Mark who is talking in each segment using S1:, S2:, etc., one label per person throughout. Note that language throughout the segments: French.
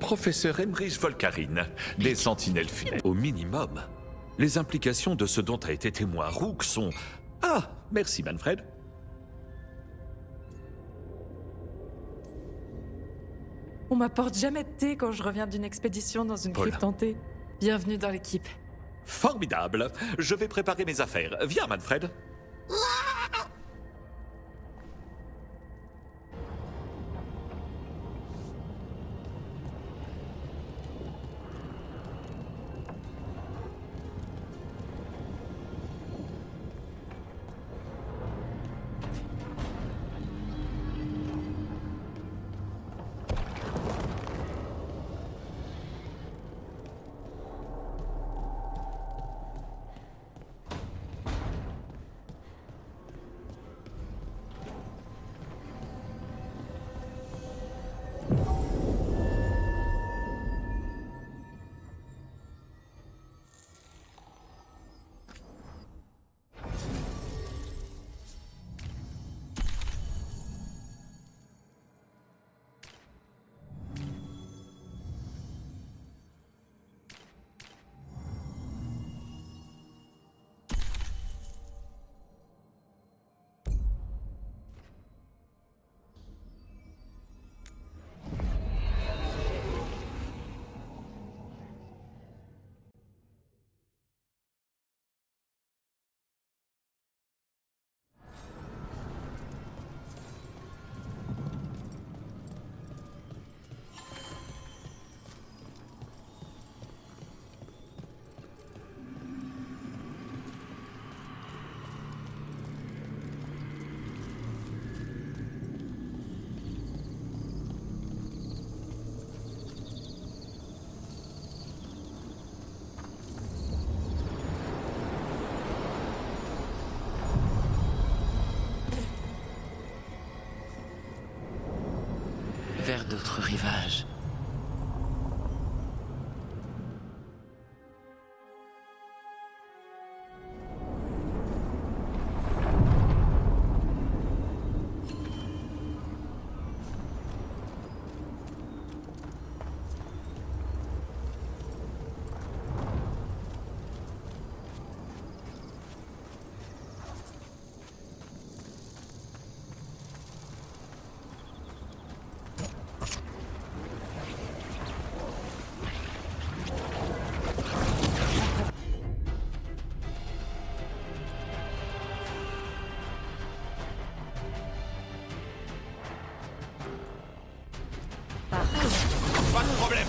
S1: Professeur Emrys Volkarine, des sentinelles funèbres. Au minimum, les implications de ce dont a été témoin Rook sont... Ah, merci Manfred.
S2: On m'apporte jamais de thé quand je reviens d'une expédition dans une
S1: Paula.
S2: crypte hantée. Bienvenue dans l'équipe.
S1: Formidable. Je vais préparer mes affaires. Viens Manfred.
S3: Vers d'autres rivages.
S1: Pas de problème.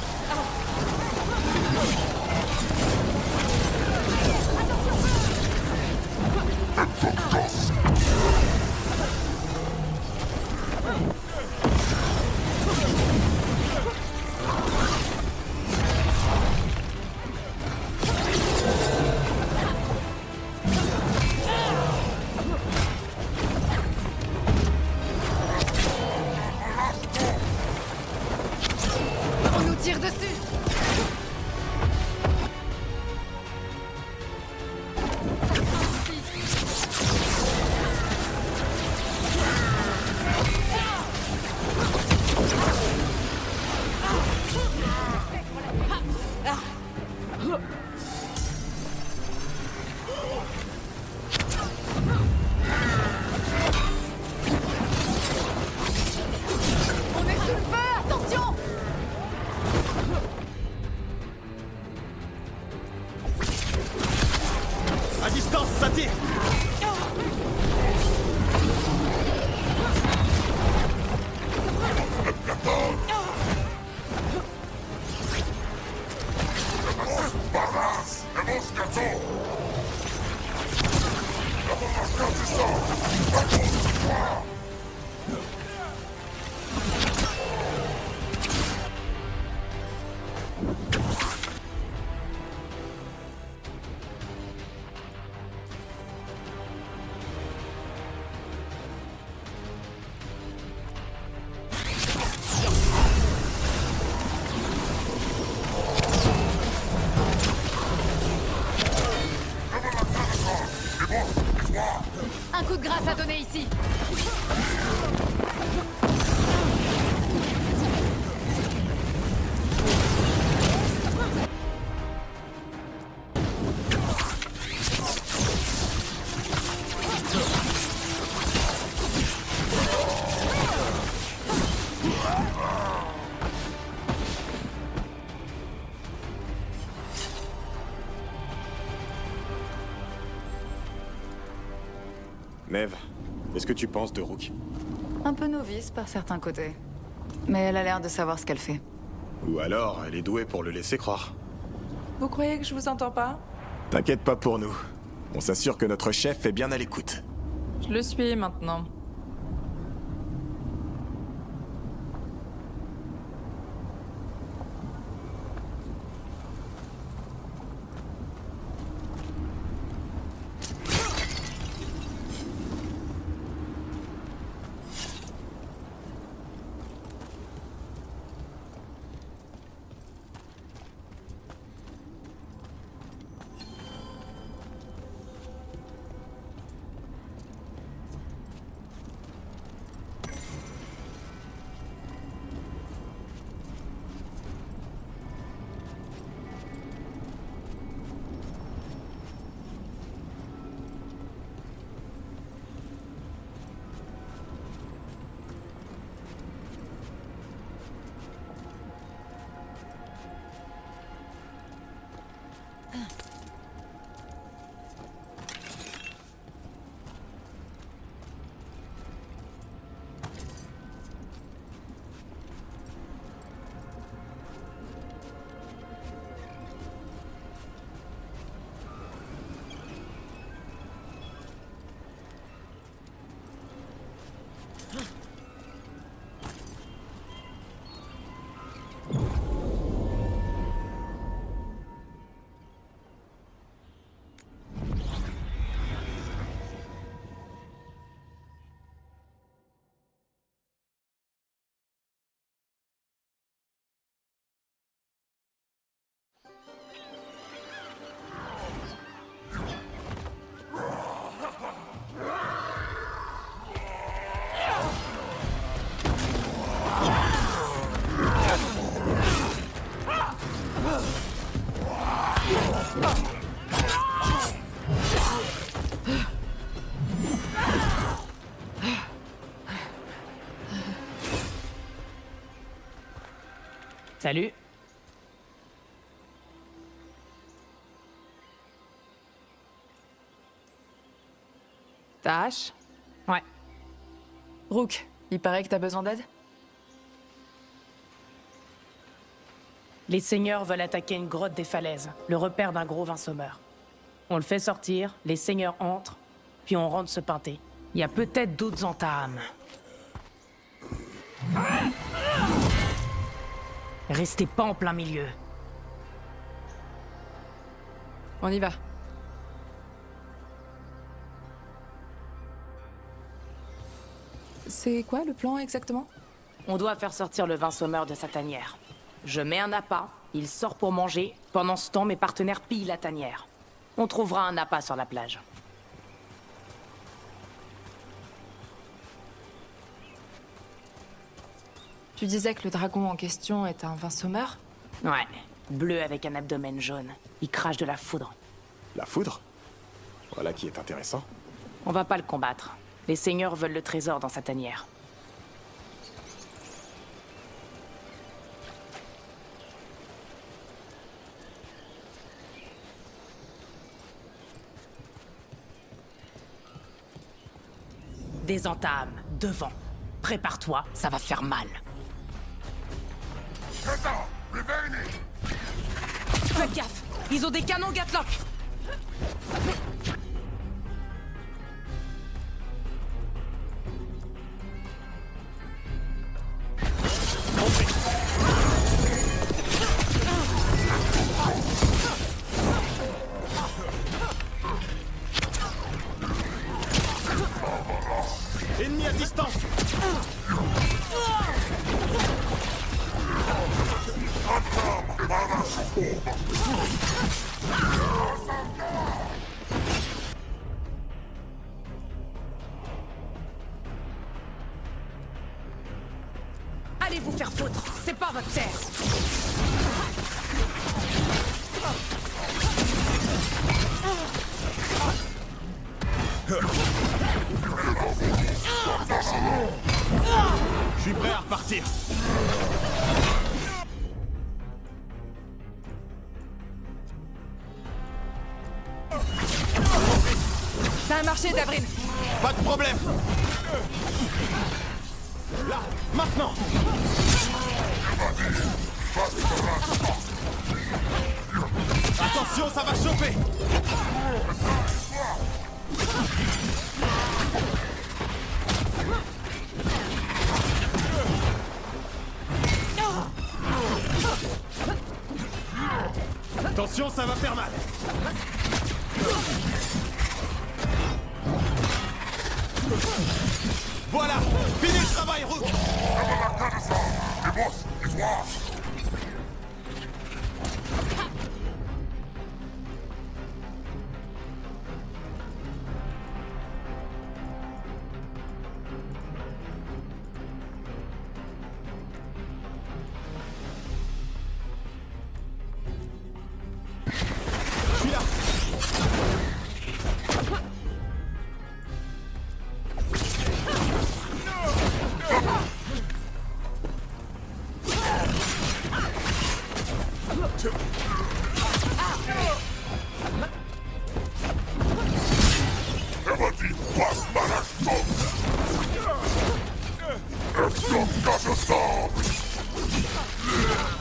S2: On nous tire dessus! On est sous le feu! Attention!
S4: À distance, ça tire.
S2: Un coup de grâce à donner ici!
S5: Maeve, qu'est-ce que tu penses de Rook?
S6: Un peu novice par certains côtés. Mais elle a l'air de savoir ce qu'elle fait.
S5: Ou alors, elle est douée pour le laisser croire.
S2: Vous croyez que je vous entends pas?
S5: T'inquiète pas pour nous. On s'assure que notre chef est bien à l'écoute.
S2: Je le suis maintenant.
S7: Salut.
S2: Ta hache?
S7: Ouais.
S2: Rook, il paraît que t'as besoin d'aide?
S7: Les seigneurs veulent attaquer une grotte des falaises, le repère d'un gros vin sommeur. On le fait sortir, les seigneurs entrent, puis on rentre se pinter. Il y a peut-être d'autres entames. Restez pas en plein milieu.
S2: On y va. C'est quoi le plan exactement?
S7: On doit faire sortir le vin sommeur de sa tanière. Je mets un appât, il sort pour manger. Pendant ce temps, mes partenaires pillent la tanière. On trouvera un appât sur la plage.
S2: Tu disais que le dragon en question est un vin sommeur?
S7: Ouais, bleu avec un abdomen jaune. Il crache de la foudre.
S5: La foudre? Voilà qui est intéressant.
S7: On va pas le combattre. Les seigneurs veulent le trésor dans sa tanière. Des entames, devant. Prépare-toi, ça va faire mal. Fais gaffe, ils ont des canons Gatlock.
S4: Ennemi à distance!
S7: Allez vous faire foutre, c'est pas votre terre.
S4: Je suis prêt à repartir.
S2: Ça a marché, Dabrin.
S4: Pas de problème. Là, maintenant. Attention, ça va chauffer. Attention, ça va faire mal. Voilà, fini le travail, Rook. Je suis là.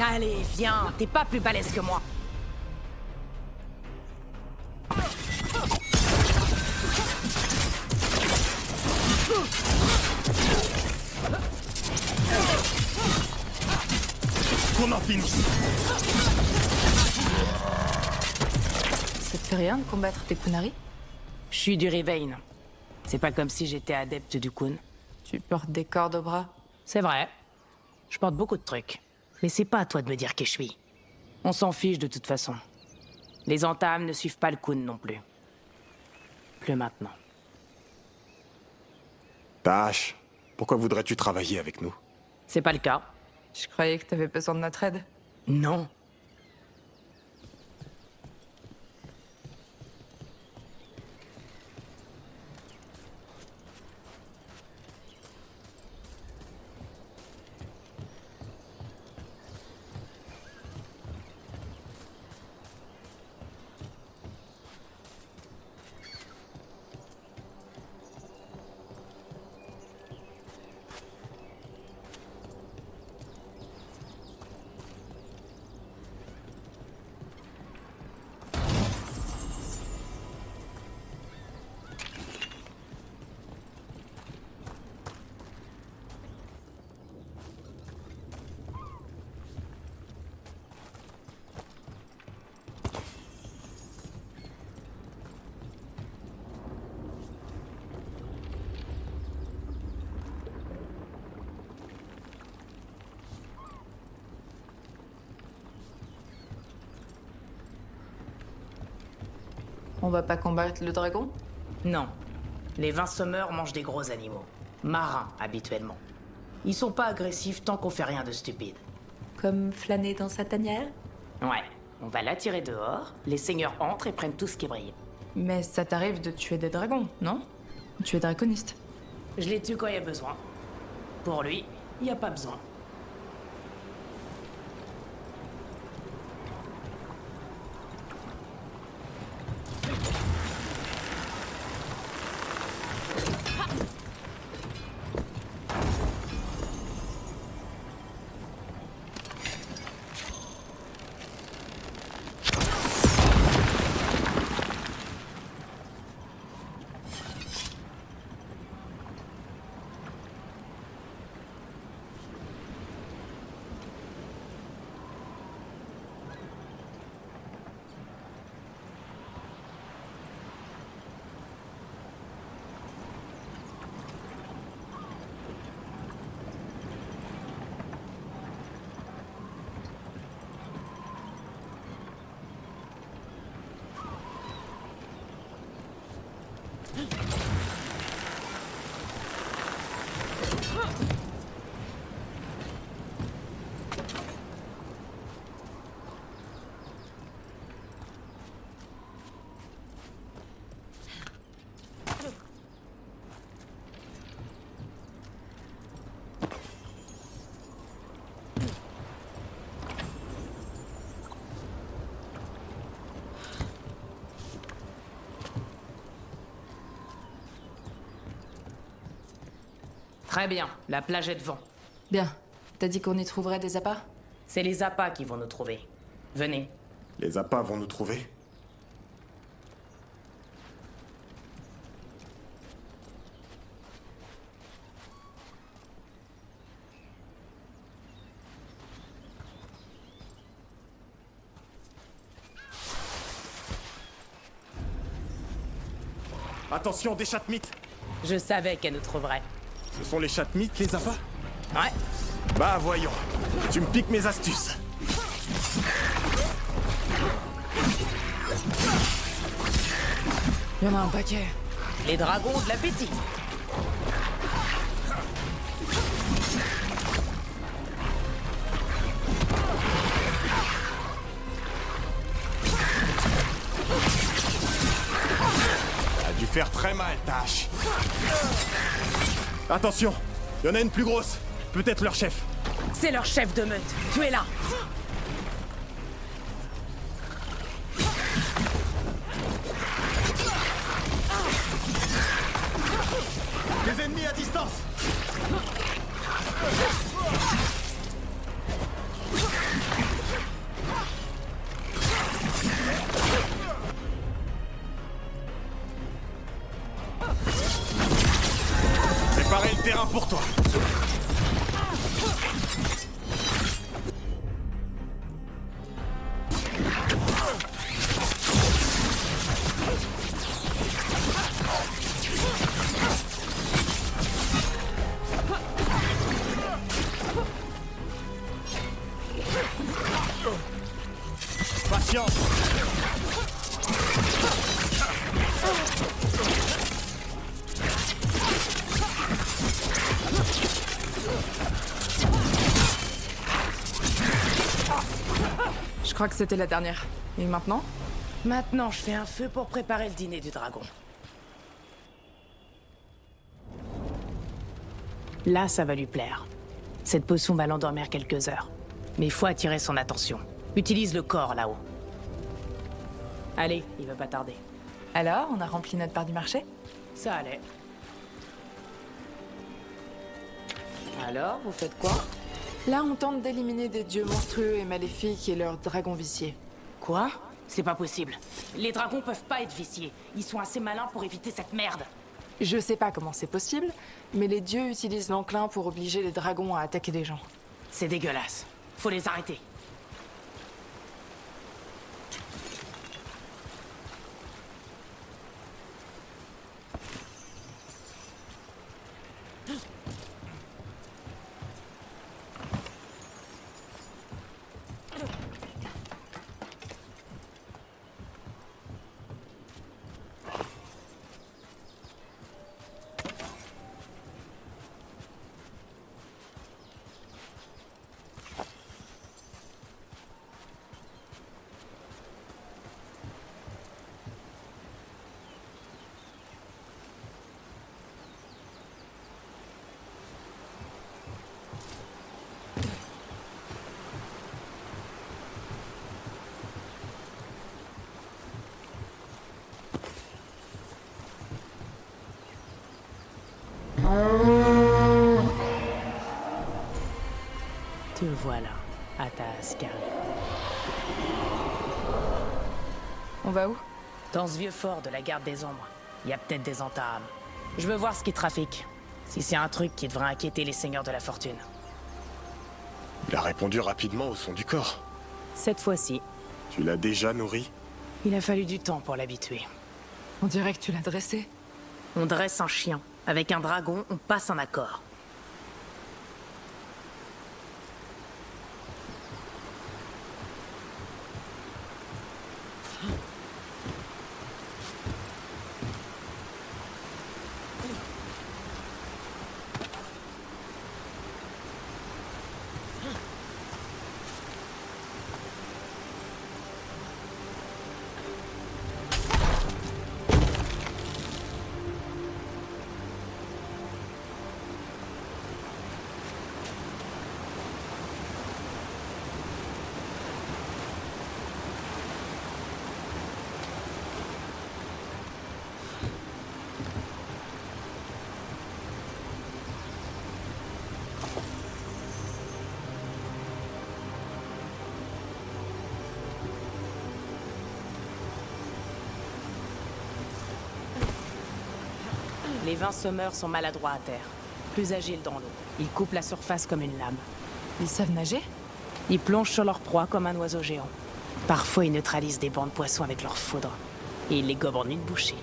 S7: Allez, viens, t'es pas plus balèze que moi.
S4: Qu'on en finisse.
S6: Ça te fait rien de combattre tes Kunari?
S7: Je suis du Rivain. C'est pas comme si j'étais adepte du Kun.
S6: Tu portes des cordes au bras?
S7: C'est vrai. Je porte beaucoup de trucs. Mais c'est pas à toi de me dire qui je suis. On s'en fiche de toute façon. Les entames ne suivent pas le Kun non plus. Plus maintenant.
S5: Tash, pourquoi voudrais-tu travailler avec nous?
S7: C'est pas le cas.
S6: Je croyais que t'avais besoin de notre aide.
S7: Non.
S6: On va pas combattre le dragon?
S7: Non. Les 20 sommeurs mangent des gros animaux. Marins, habituellement. Ils sont pas agressifs tant qu'on fait rien de stupide.
S2: Comme flâner dans sa tanière?
S7: Ouais. On va l'attirer dehors, les seigneurs entrent et prennent tout ce qui brille.
S6: Mais ça t'arrive de tuer des dragons, non? Tu es draconiste.
S7: Je les tue quand il y a besoin. Pour lui, il n'y a pas besoin. Très bien, la plage est devant.
S2: Bien. T'as dit qu'on y trouverait des appâts?
S7: C'est les appâts qui vont nous trouver. Venez.
S5: Les appâts vont nous trouver. Attention, des chatmites!
S7: Je savais qu'elle nous trouverait.
S5: Ce sont les chatmites, les appâts?
S7: Ouais.
S5: Bah voyons, tu me piques mes astuces.
S2: Il y en a un paquet.
S7: Les dragons ont de l'appétit.
S5: A dû faire très mal, ta hache. Attention, il y en a une plus grosse. Peut-être leur chef.
S7: C'est leur chef de meute. Tuez-la.
S4: Les ennemis à distance.
S5: Préparez le terrain pour toi. Patience.
S2: Je crois que c'était la dernière. Et maintenant?
S7: Maintenant, je fais un feu pour préparer le dîner du dragon. Là, ça va lui plaire. Cette potion va l'endormir quelques heures. Mais il faut attirer son attention. Utilise le corps là-haut. Allez, il va pas tarder.
S2: Alors, on a rempli notre part du marché?
S7: Ça allait. Alors, vous faites quoi?
S2: Là, on tente d'éliminer des dieux monstrueux et maléfiques et leurs dragons viciés.
S7: Quoi? C'est pas possible. Les dragons peuvent pas être viciés. Ils sont assez malins pour éviter cette merde.
S2: Je sais pas comment c'est possible, mais les dieux utilisent l'enclin pour obliger les dragons à attaquer des gens.
S7: C'est dégueulasse. Faut les arrêter. Te voilà, Ataskari.
S2: On va où?
S7: Dans ce vieux fort de la garde des ombres, il y a peut-être des entames. Je veux voir ce qui trafique. Si c'est un truc qui devrait inquiéter les seigneurs de la fortune.
S5: Il a répondu rapidement au son du corps.
S7: Cette fois-ci,
S5: Tu l'as déjà nourri?
S7: il a fallu du temps pour l'habituer.
S2: On dirait que tu l'as dressé.
S7: On dresse un chien. Avec un dragon, on passe un accord. Les 20 sommeurs sont maladroits à terre, plus agiles dans l'eau. Ils coupent la surface comme une lame.
S2: Ils savent nager?
S7: Ils plongent sur leur proie comme un oiseau géant. Parfois, ils neutralisent des bancs de poissons avec leur foudre. Et ils les gobent en une bouchée.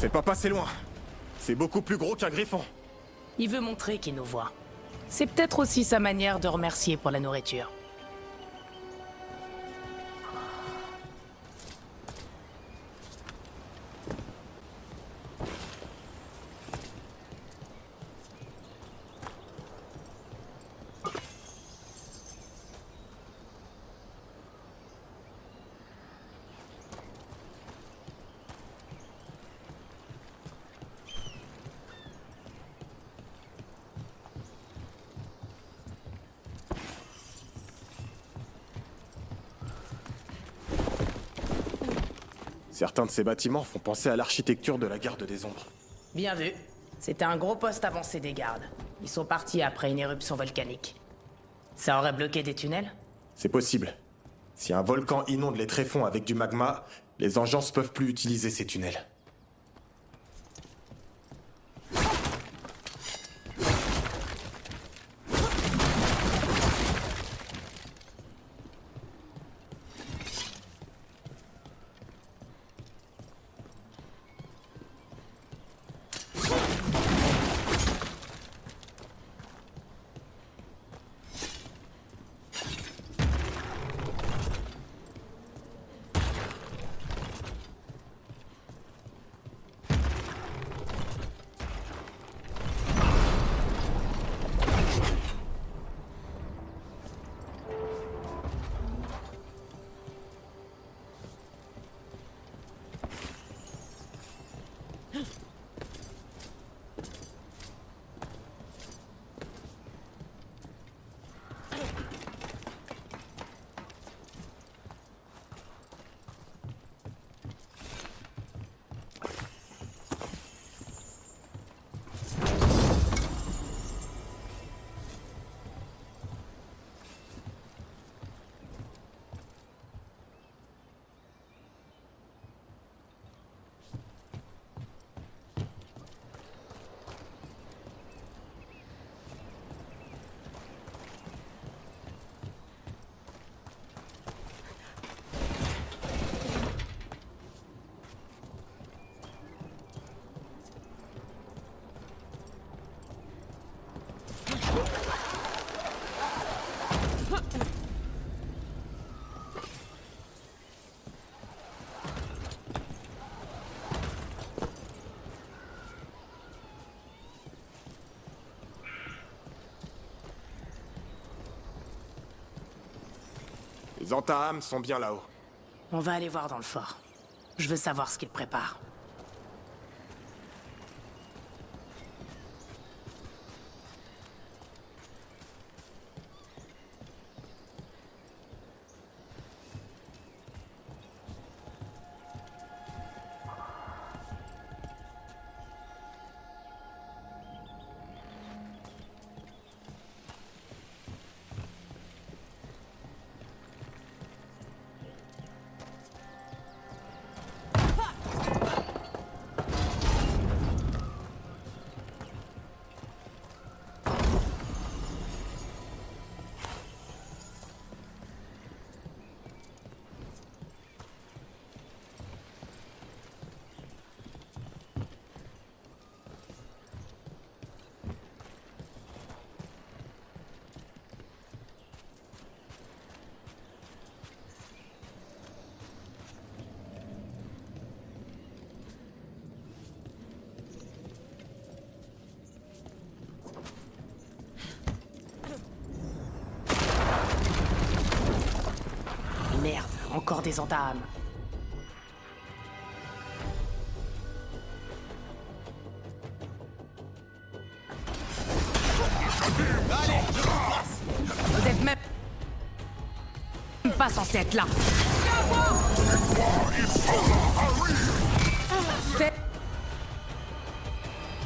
S5: C'est pas passé loin. C'est beaucoup plus gros qu'un griffon.
S7: Il veut montrer qu'il nous voit. C'est peut-être aussi sa manière de remercier pour la nourriture.
S5: Certains de ces bâtiments font penser à l'architecture de la garde des ombres.
S7: Bien vu. C'était un gros poste avancé des gardes. Ils sont partis après une éruption volcanique. Ça aurait bloqué des tunnels?
S5: C'est possible. Si un volcan inonde les tréfonds avec du magma, les engences peuvent plus utiliser ces tunnels. Les Antaham sont bien là-haut.
S7: On va aller voir dans le fort. Je veux savoir ce qu'ils préparent. Merde, encore des Antaham. Vous êtes même pas censé être là.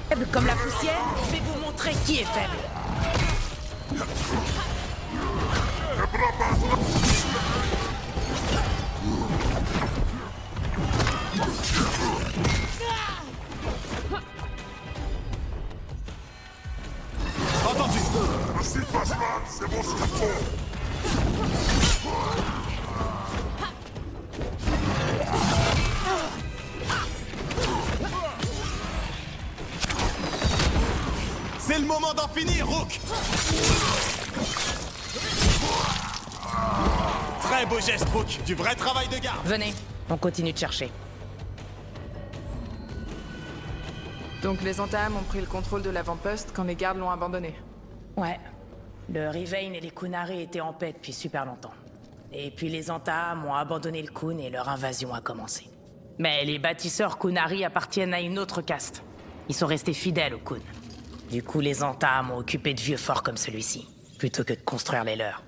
S7: Faible comme la poussière, je vais vous montrer qui est faible.
S4: Entendu.
S8: C'est bon, je
S4: C'est le moment d'en finir, Rook. Très beau geste, Rook. Du vrai travail de garde.
S7: Venez, on continue de chercher.
S2: Donc les Antaham ont pris le contrôle de l'avant-poste quand les gardes l'ont abandonné.
S7: Ouais. Le Rivain et les Kunari étaient en paix depuis super longtemps. Et puis les Antaham ont abandonné le Kun et leur invasion a commencé. Mais les bâtisseurs Kunari appartiennent à une autre caste. Ils sont restés fidèles au Kun. Du coup, les Antaham ont occupé de vieux forts comme celui-ci, plutôt que de construire les leurs.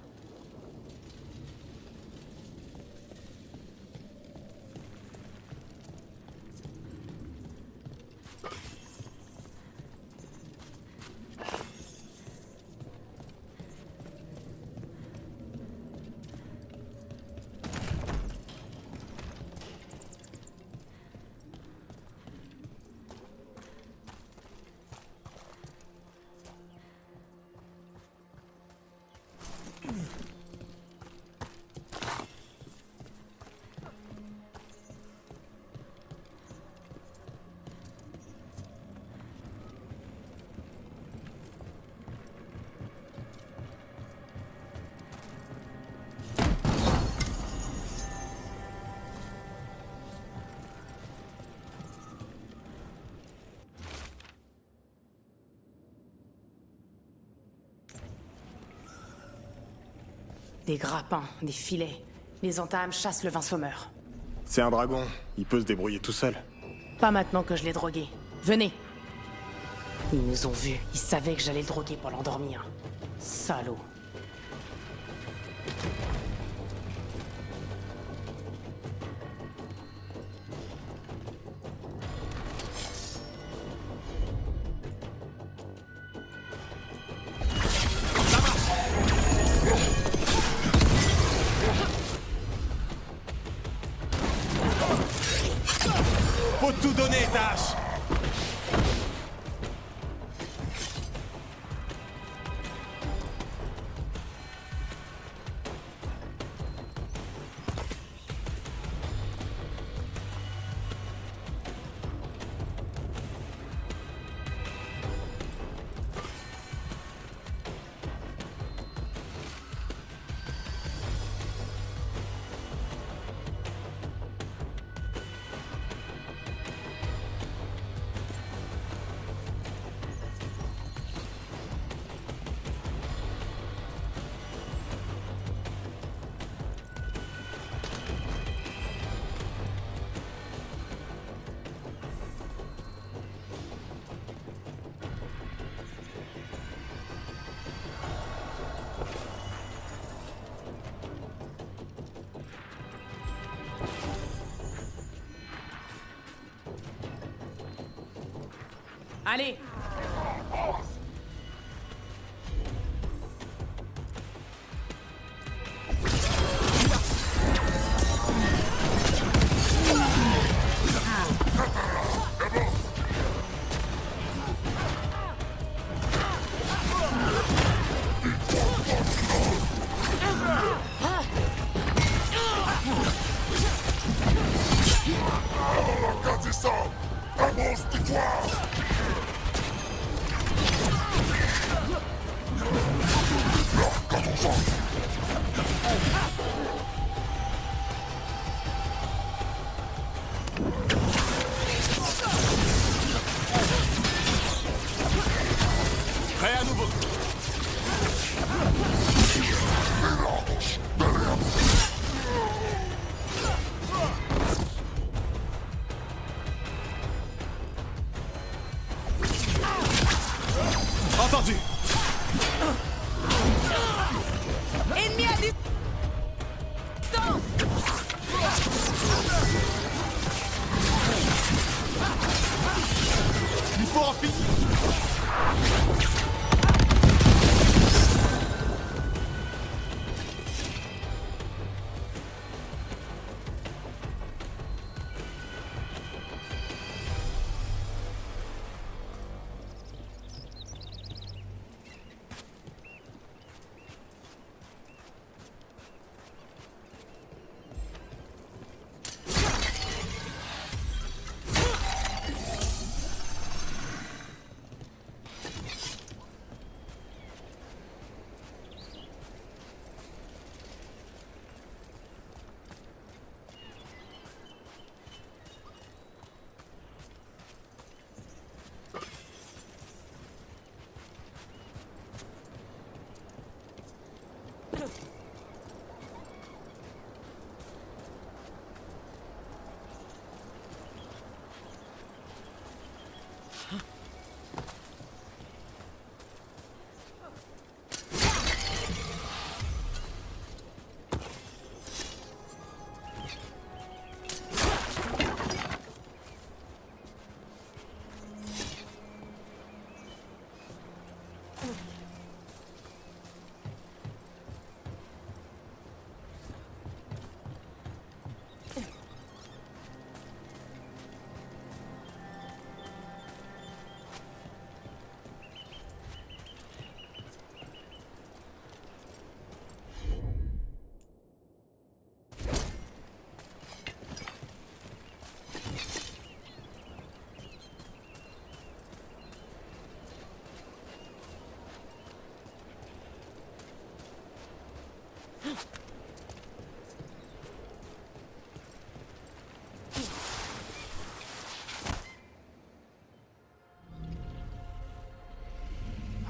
S7: Des grappins, des filets. Les Antaham chassent le vin sommeur.
S5: C'est un dragon, il peut se débrouiller tout seul.
S7: Pas maintenant que je l'ai drogué. Venez. Ils nous ont vus. Ils savaient que j'allais le droguer pour l'endormir. Salaud.
S4: Faut tout donner, Tash.
S7: Allez!
S8: Regardez ça! Avance, victoire!
S4: Prêt à nouveau. Entendu.
S6: Ennemi à distance!
S4: Il faut en finir.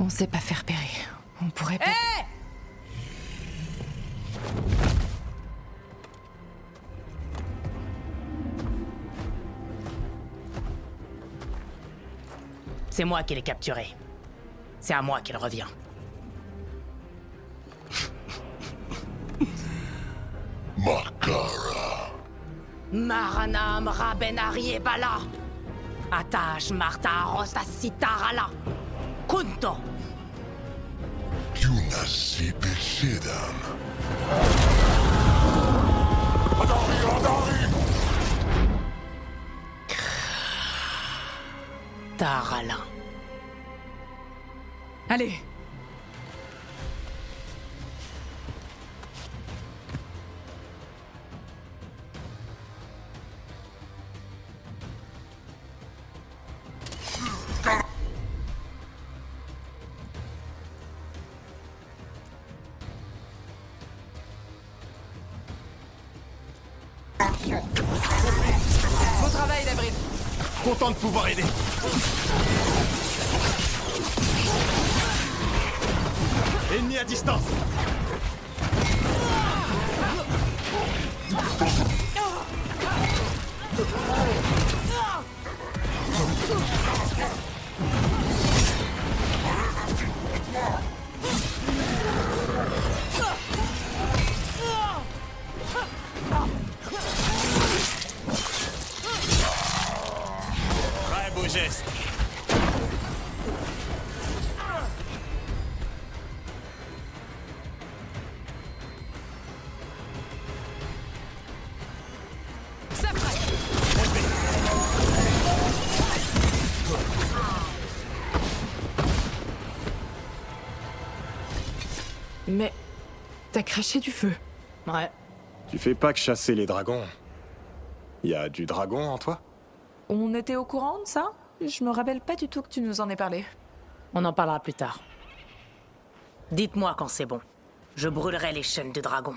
S2: On sait pas faire périr. On pourrait pas...
S7: C'est moi qui l'ai capturé. C'est à moi qu'il revient.
S8: Makara.
S7: Maranam Rabenari Bala. Atash Marta Rosta Sitarala. Kunto.
S8: Yunasi Beshidan. Adari, Adari!
S7: Tarala.
S6: Allez! Beau travail, Dabrid.
S4: Content de pouvoir aider. Ennemi à distance. Très beau geste.
S2: Mais t'as craché du feu.
S7: Ouais.
S5: Tu fais pas que chasser les dragons. Y a du dragon en toi?
S2: On était au courant de ça? Je me rappelle pas du tout que tu nous en aies parlé.
S7: On en parlera plus tard. Dites-moi quand c'est bon. Je brûlerai les chaînes du dragon.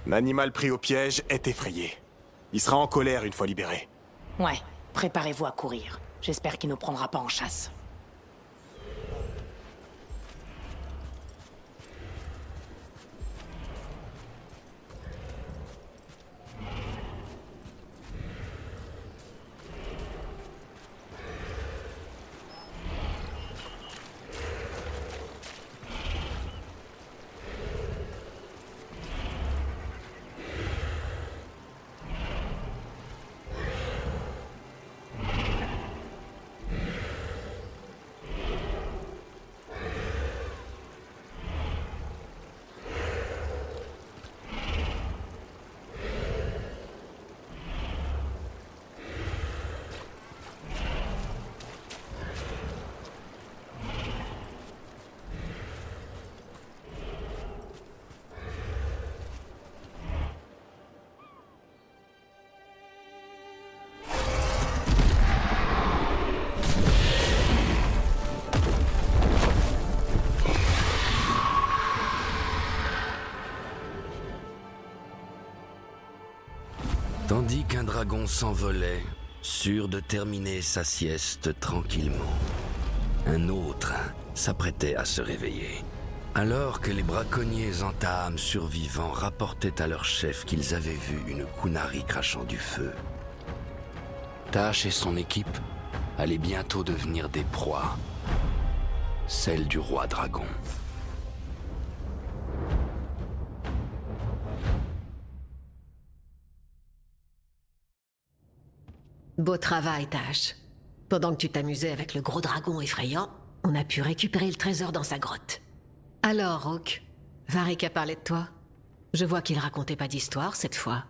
S5: L'animal pris au piège est effrayé. Il sera en colère une fois libéré.
S7: Ouais, préparez-vous à courir. J'espère qu'il nous prendra pas en chasse.
S9: Tandis qu'un dragon s'envolait, sûr de terminer sa sieste tranquillement, un autre s'apprêtait à se réveiller. Alors que les braconniers entames survivants rapportaient à leur chef qu'ils avaient vu une Qunari crachant du feu, Tash et son équipe allaient bientôt devenir des proies, celles du roi dragon.
S10: Beau travail, Tash. Pendant que tu t'amusais avec le gros dragon effrayant, on a pu récupérer le trésor dans sa grotte. Alors, Rook, Varric a parlé de toi. Je vois qu'il racontait pas d'histoire cette fois.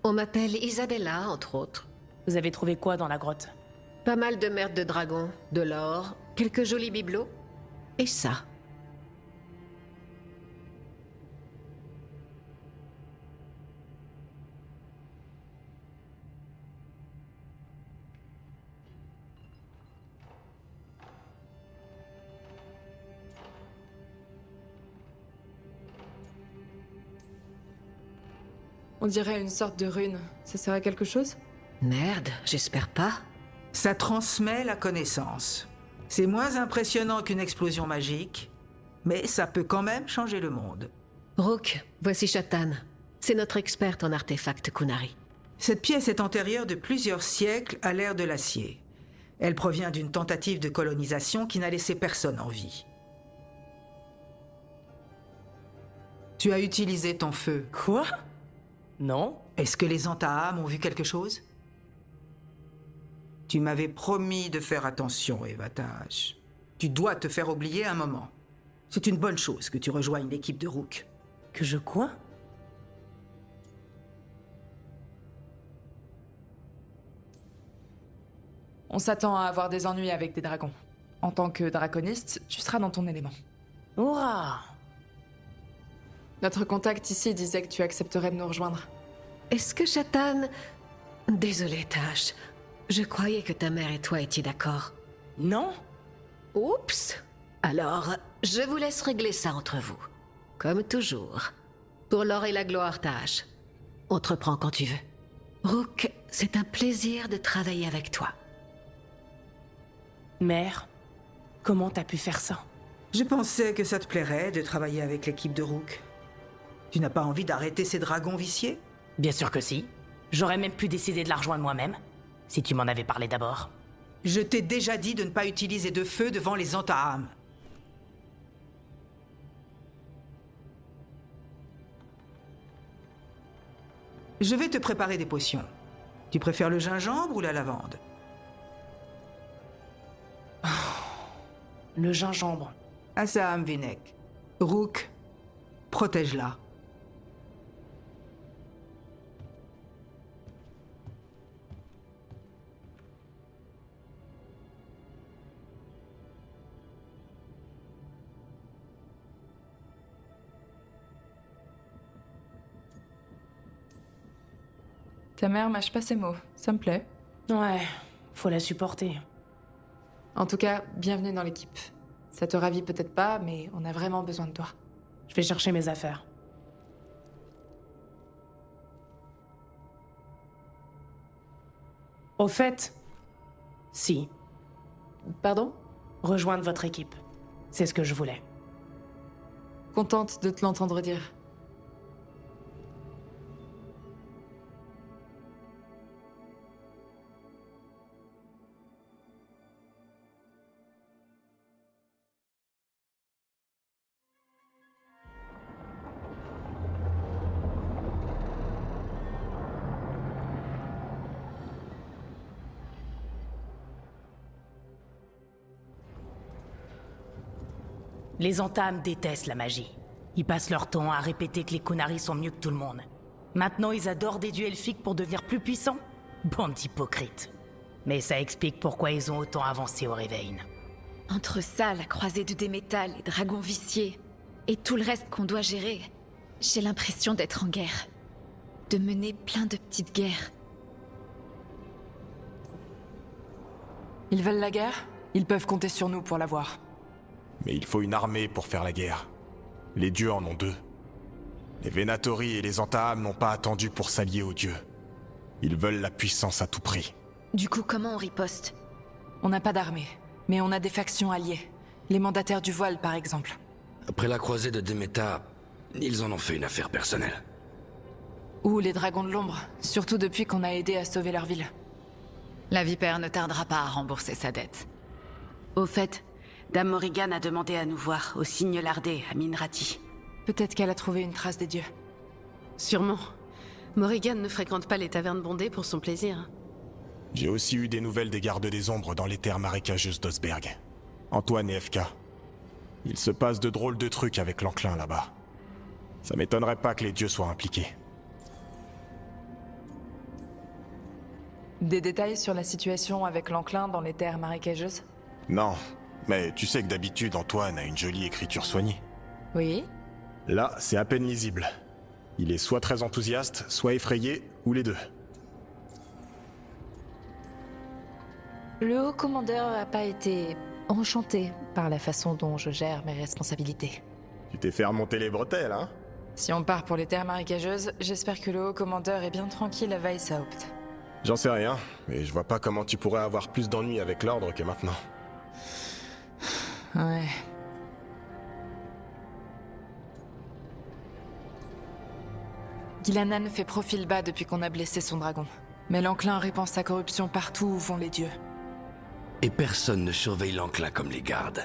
S10: On m'appelle Isabella, entre autres.
S7: Vous avez trouvé quoi dans la grotte?
S10: Pas mal de merde de dragon, de l'or, quelques jolis bibelots. Et ça.
S2: On dirait une sorte de rune. Ça sert à quelque chose?
S10: Merde, j'espère pas.
S11: Ça transmet la connaissance. C'est moins impressionnant qu'une explosion magique, mais ça peut quand même changer le monde.
S10: Rook, voici Shatan. C'est notre experte en artefacts Qunari.
S11: Cette pièce est antérieure de plusieurs siècles à l'ère de l'acier. Elle provient d'une tentative de colonisation qui n'a laissé personne en vie. Tu as utilisé ton feu.
S7: Quoi? Non?
S11: Est-ce que les Antaham ont vu quelque chose? Tu m'avais promis de faire attention, Eva Tash. Tu dois te faire oublier un moment. C'est une bonne chose que tu rejoignes l'équipe de Rook.
S7: Que je quoi?
S2: On s'attend à avoir des ennuis avec des dragons. En tant que draconiste, tu seras dans ton élément.
S7: Hurrah!
S2: Notre contact ici disait que tu accepterais de nous rejoindre.
S10: Est-ce que Shatan... Désolée, Tash. Je croyais que ta mère et toi étiez d'accord.
S7: Non?
S10: Oups! Alors, je vous laisse régler ça entre vous. Comme toujours. Pour l'or et la gloire, Tash. On te reprend quand tu veux. Rook, c'est un plaisir de travailler avec toi.
S7: Mère, comment t'as pu faire ça?
S11: Je pensais que ça te plairait de travailler avec l'équipe de Rook. Tu n'as pas envie d'arrêter ces dragons viciés?
S7: Bien sûr que si. J'aurais même pu décider de la rejoindre moi-même, si tu m'en avais parlé d'abord.
S11: Je t'ai déjà dit de ne pas utiliser de feu devant les Antaham. Je vais te préparer des potions. Tu préfères le gingembre ou la lavande?
S7: Le gingembre.
S11: Assaham Vinek. Rook, protège-la.
S2: Ta mère mâche pas ses mots, ça me plaît.
S7: Ouais, faut la supporter.
S2: En tout cas, bienvenue dans l'équipe. Ça te ravit peut-être pas, mais on a vraiment besoin de toi.
S7: Je vais chercher mes affaires. Au fait, si,
S2: Pardon?
S7: rejoindre votre équipe. C'est ce que je voulais.
S2: Contente de te l'entendre dire.
S7: Les entames détestent la magie. Ils passent leur temps à répéter que les Kunari sont mieux que tout le monde. Maintenant, ils adorent des dieux elfiques pour devenir plus puissants? Bande d'hypocrites. Mais ça explique pourquoi ils ont autant avancé au Réveil.
S12: Entre ça, la croisée de Démétal, les dragons viciés, et tout le reste qu'on doit gérer, j'ai l'impression d'être en guerre. De mener plein de petites guerres.
S2: Ils veulent la guerre? Ils peuvent compter sur nous pour l'avoir.
S5: Mais il faut une armée pour faire la guerre. Les dieux en ont deux. Les Venatori et les Antaham n'ont pas attendu pour s'allier aux dieux. Ils veulent la puissance à tout prix.
S12: Du coup, comment on riposte?
S2: On n'a pas d'armée, mais on a des factions alliées. Les mandataires du voile, par exemple.
S9: Après la croisée de Déméta, ils en ont fait une affaire personnelle.
S2: Ou les dragons de l'ombre, surtout depuis qu'on a aidé à sauver leur ville.
S6: La vipère ne tardera pas à rembourser sa dette.
S13: Au fait, Dame Morrigan a demandé à nous voir au Signe Lardé à Minrati.
S2: Peut-être qu'elle a trouvé une trace des dieux.
S14: Sûrement. Morrigan ne fréquente pas les tavernes bondées pour son plaisir.
S5: J'ai aussi eu des nouvelles des gardes des ombres dans les terres marécageuses d'Osberg. Antoine et FK. Il se passe de drôles de trucs avec l'enclin là-bas. Ça m'étonnerait pas que les dieux soient impliqués.
S2: Des détails sur la situation avec l'enclin dans les terres marécageuses?
S5: Non, mais tu sais que d'habitude Antoine a une jolie écriture soignée.
S2: Oui.
S5: Là, c'est à peine lisible. Il est soit très enthousiaste, soit effrayé, ou les deux.
S2: Le haut commandeur n'a pas été enchanté par la façon dont je gère mes responsabilités.
S5: Tu t'es fait remonter les bretelles, hein?
S2: Si on part pour les terres marécageuses, j'espère que le haut commandeur est bien tranquille à Weishaupt.
S5: J'en sais rien, mais je vois pas comment tu pourrais avoir plus d'ennuis avec l'ordre que maintenant.
S2: Ouais. Ghilannan fait profil bas depuis qu'on a blessé son dragon. Mais l'enclin répand sa corruption partout où vont les dieux.
S9: Et personne ne surveille l'enclin comme les gardes.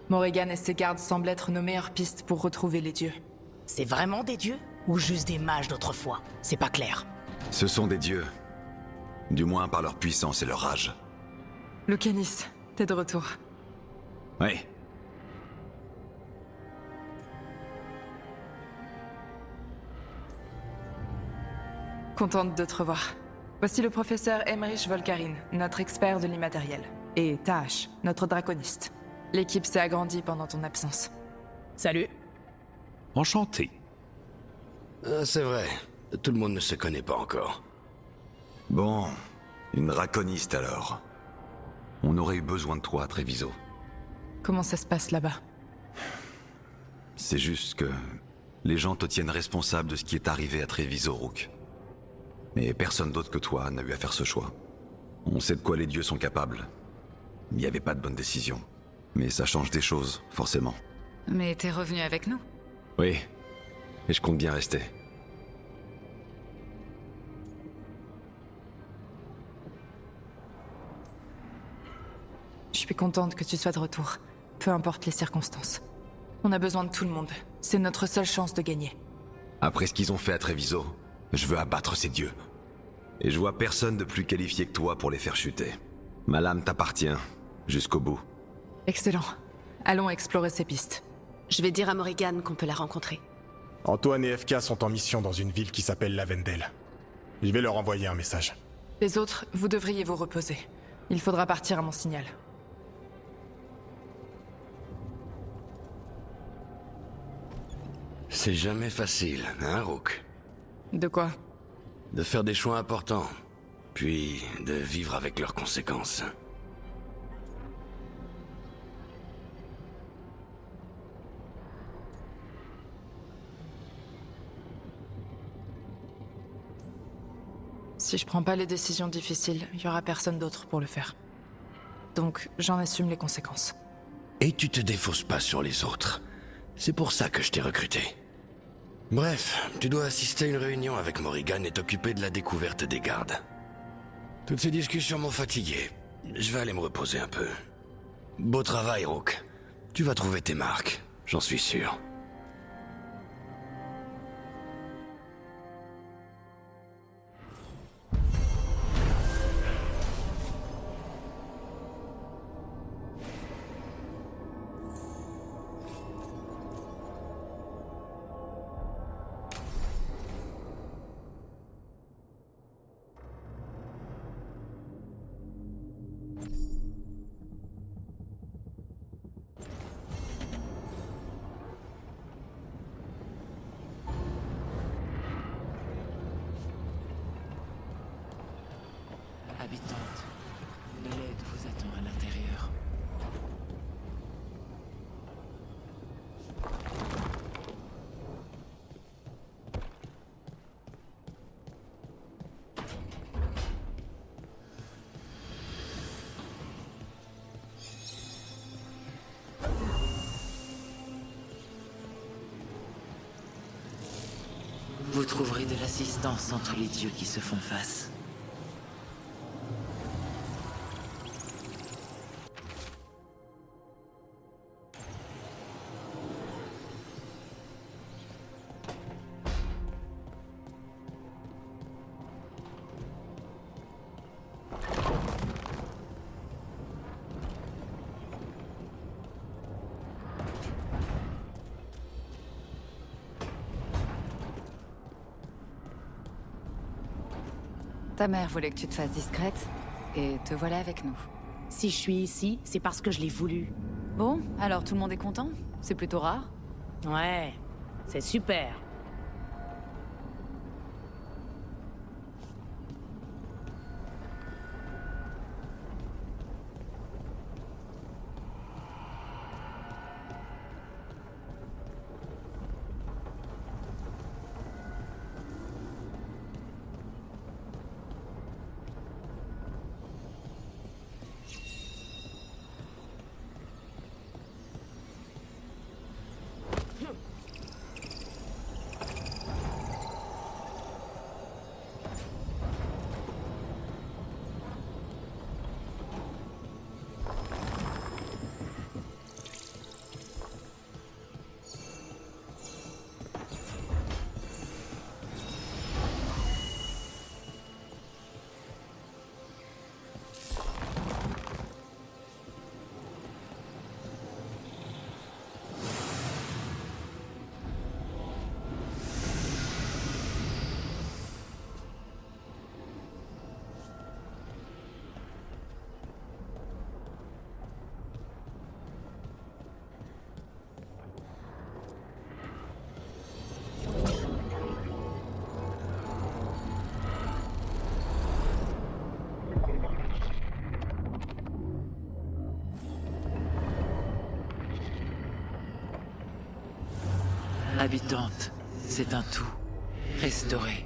S2: Morrigan et ses gardes semblent être nos meilleures pistes pour retrouver les dieux.
S7: C'est vraiment des dieux? Ou juste des mages d'autrefois? C'est pas clair.
S15: Ce sont des dieux. Du moins par leur puissance et leur rage.
S2: Lucanis, t'es de retour.
S15: Oui.
S2: Contente de te revoir. Voici le professeur Emmerich Volkarin, notre expert de l'immatériel. Et Tash, notre draconiste. L'équipe s'est agrandie pendant ton absence.
S7: Salut.
S1: Enchanté.
S9: C'est vrai. Tout le monde ne se connaît pas encore.
S15: Bon, une draconiste alors. On aurait eu besoin de toi, Treviso.
S2: Comment ça se passe là-bas?
S15: C'est juste que les gens te tiennent responsable de ce qui est arrivé à Treviso, Rook. Mais personne d'autre que toi n'a eu à faire ce choix. On sait de quoi les dieux sont capables. Il n'y avait pas de bonne décision. Mais ça change des choses, forcément.
S6: Mais t'es revenu avec nous?
S15: Oui, et je compte bien rester.
S2: Je suis contente que tu sois de retour, peu importe les circonstances. On a besoin de tout le monde. C'est notre seule chance de gagner.
S15: Après ce qu'ils ont fait à Treviso, je veux abattre ces dieux. Et je vois personne de plus qualifié que toi pour les faire chuter. Ma lame t'appartient, jusqu'au bout.
S2: Excellent. Allons explorer ces pistes.
S14: Je vais dire à Morrigan qu'on peut la rencontrer.
S5: Antoine et FK sont en mission dans une ville qui s'appelle Lavendel. Je vais leur envoyer un message.
S2: Les autres, vous devriez vous reposer. Il faudra partir à mon signal.
S9: C'est jamais facile, hein, Rook?
S2: De quoi?
S9: de faire des choix importants, puis de vivre avec leurs conséquences.
S2: Si je prends pas les décisions difficiles, il y aura personne d'autre pour le faire. Donc, j'en assume les conséquences.
S9: Et tu te défausses pas sur les autres. C'est pour ça que je t'ai recruté. Bref, tu dois assister à une réunion avec Morrigan et t'occuper de la découverte des gardes. Toutes ces discussions m'ont fatigué. Je vais aller me reposer un peu. Beau travail, Rook. Tu vas trouver tes marques, j'en suis sûr.
S3: Habitante, de l'aide vous attend à l'intérieur. Vous trouverez de l'assistance entre les dieux qui se font face.
S6: Ta mère voulait que tu te fasses discrète, et te voilà avec nous.
S7: Si je suis ici, c'est parce que je l'ai voulu.
S6: Bon, alors tout le monde est content? C'est plutôt rare.
S7: Ouais, c'est super.
S3: Habitante, c'est un tout. Restauré.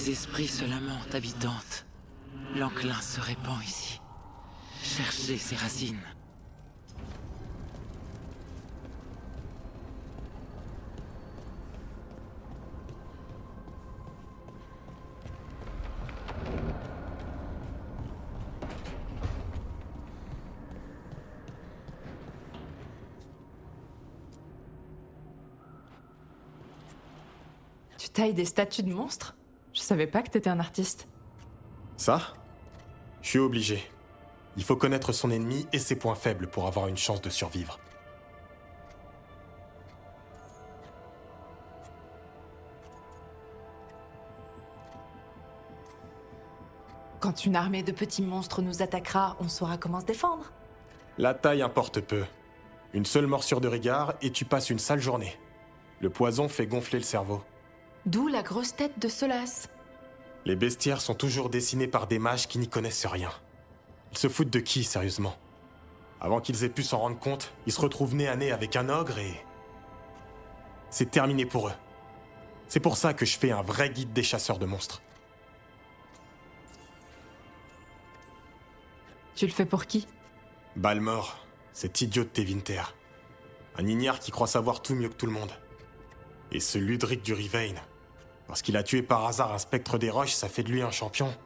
S3: Les esprits se lamentent, habitantes. L'enclin se répand ici. Cherchez ses racines.
S2: Tu tailles des statues de monstres? Je savais pas que t'étais un artiste.
S5: Ça? Je suis obligé. Il faut connaître son ennemi et ses points faibles pour avoir une chance de survivre.
S2: Quand une armée de petits monstres nous attaquera, on saura comment se défendre.
S5: La taille importe peu. Une seule morsure de regard et tu passes une sale journée. Le poison fait gonfler le cerveau.
S2: D'où la grosse tête de Solas.
S5: Les bestiaires sont toujours dessinés par des mages qui n'y connaissent rien. Ils se foutent de qui, sérieusement? Avant qu'ils aient pu s'en rendre compte, ils se retrouvent nez à nez avec un ogre et... c'est terminé pour eux. C'est pour ça que je fais un vrai guide des chasseurs de monstres.
S2: Tu le fais pour qui?
S5: Balmor, cet idiot de Tevinter. Un ignare qui croit savoir tout mieux que tout le monde. Et ce Ludric du Rivain. Parce qu'il a tué par hasard un spectre des roches, ça fait de lui un champion.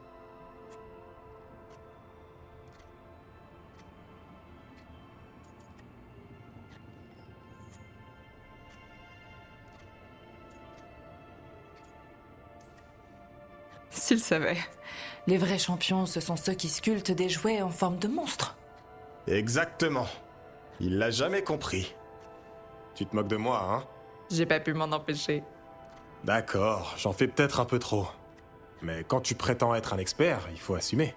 S2: S'il savait. Les vrais champions, ce sont ceux qui sculptent des jouets en forme de monstres.
S5: Exactement. Il l'a jamais compris. Tu te moques de moi, hein?
S2: J'ai pas pu m'en empêcher.
S5: D'accord, j'en fais peut-être un peu trop. Mais quand tu prétends être un expert, il faut assumer.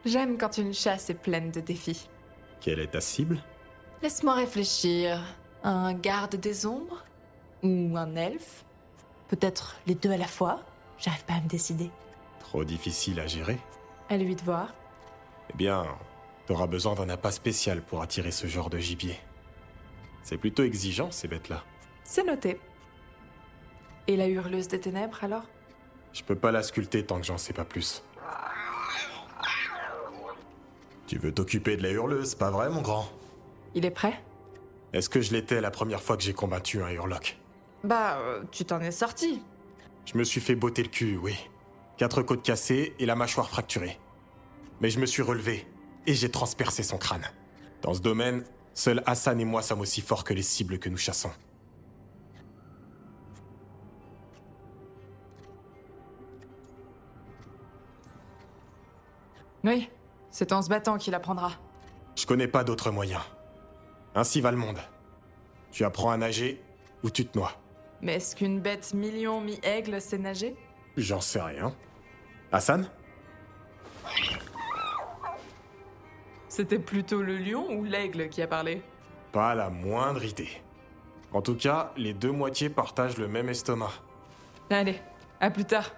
S2: J'aime quand une chasse est pleine de défis.
S5: Quelle est ta cible?
S2: Laisse-moi réfléchir. Un garde des ombres? Ou un elfe? Peut-être les deux à la fois? J'arrive pas à me décider.
S5: Trop difficile à gérer?
S2: À lui de voir.
S5: Eh bien, t'auras besoin d'un appât spécial pour attirer ce genre de gibier. C'est plutôt exigeant, ces bêtes-là.
S2: C'est noté. Et la hurleuse des ténèbres, alors?
S5: Je peux pas la sculpter tant que j'en sais pas plus. Tu veux t'occuper de la hurleuse, pas vrai, mon grand?
S2: Il est prêt?
S5: Est-ce que je l'étais la première fois que j'ai combattu un hurlock?
S2: Bah, tu t'en es sorti.
S5: Je me suis fait botter le cul, oui. 4 côtes cassées et la mâchoire fracturée. Mais je me suis relevé, et j'ai transpercé son crâne. Dans ce domaine, seuls Hassan et moi sommes aussi forts que les cibles que nous chassons.
S2: Oui, c'est en se battant qu'il apprendra.
S5: Je connais pas d'autres moyens. Ainsi va le monde. Tu apprends à nager, ou tu te noies.
S2: Mais est-ce qu'une bête million mi-aigle sait nager?
S5: J'en sais rien. Hassan?
S2: C'était plutôt le lion ou l'aigle qui a parlé?
S5: Pas la moindre idée. En tout cas, les deux moitiés partagent le même estomac.
S2: Allez, à plus tard.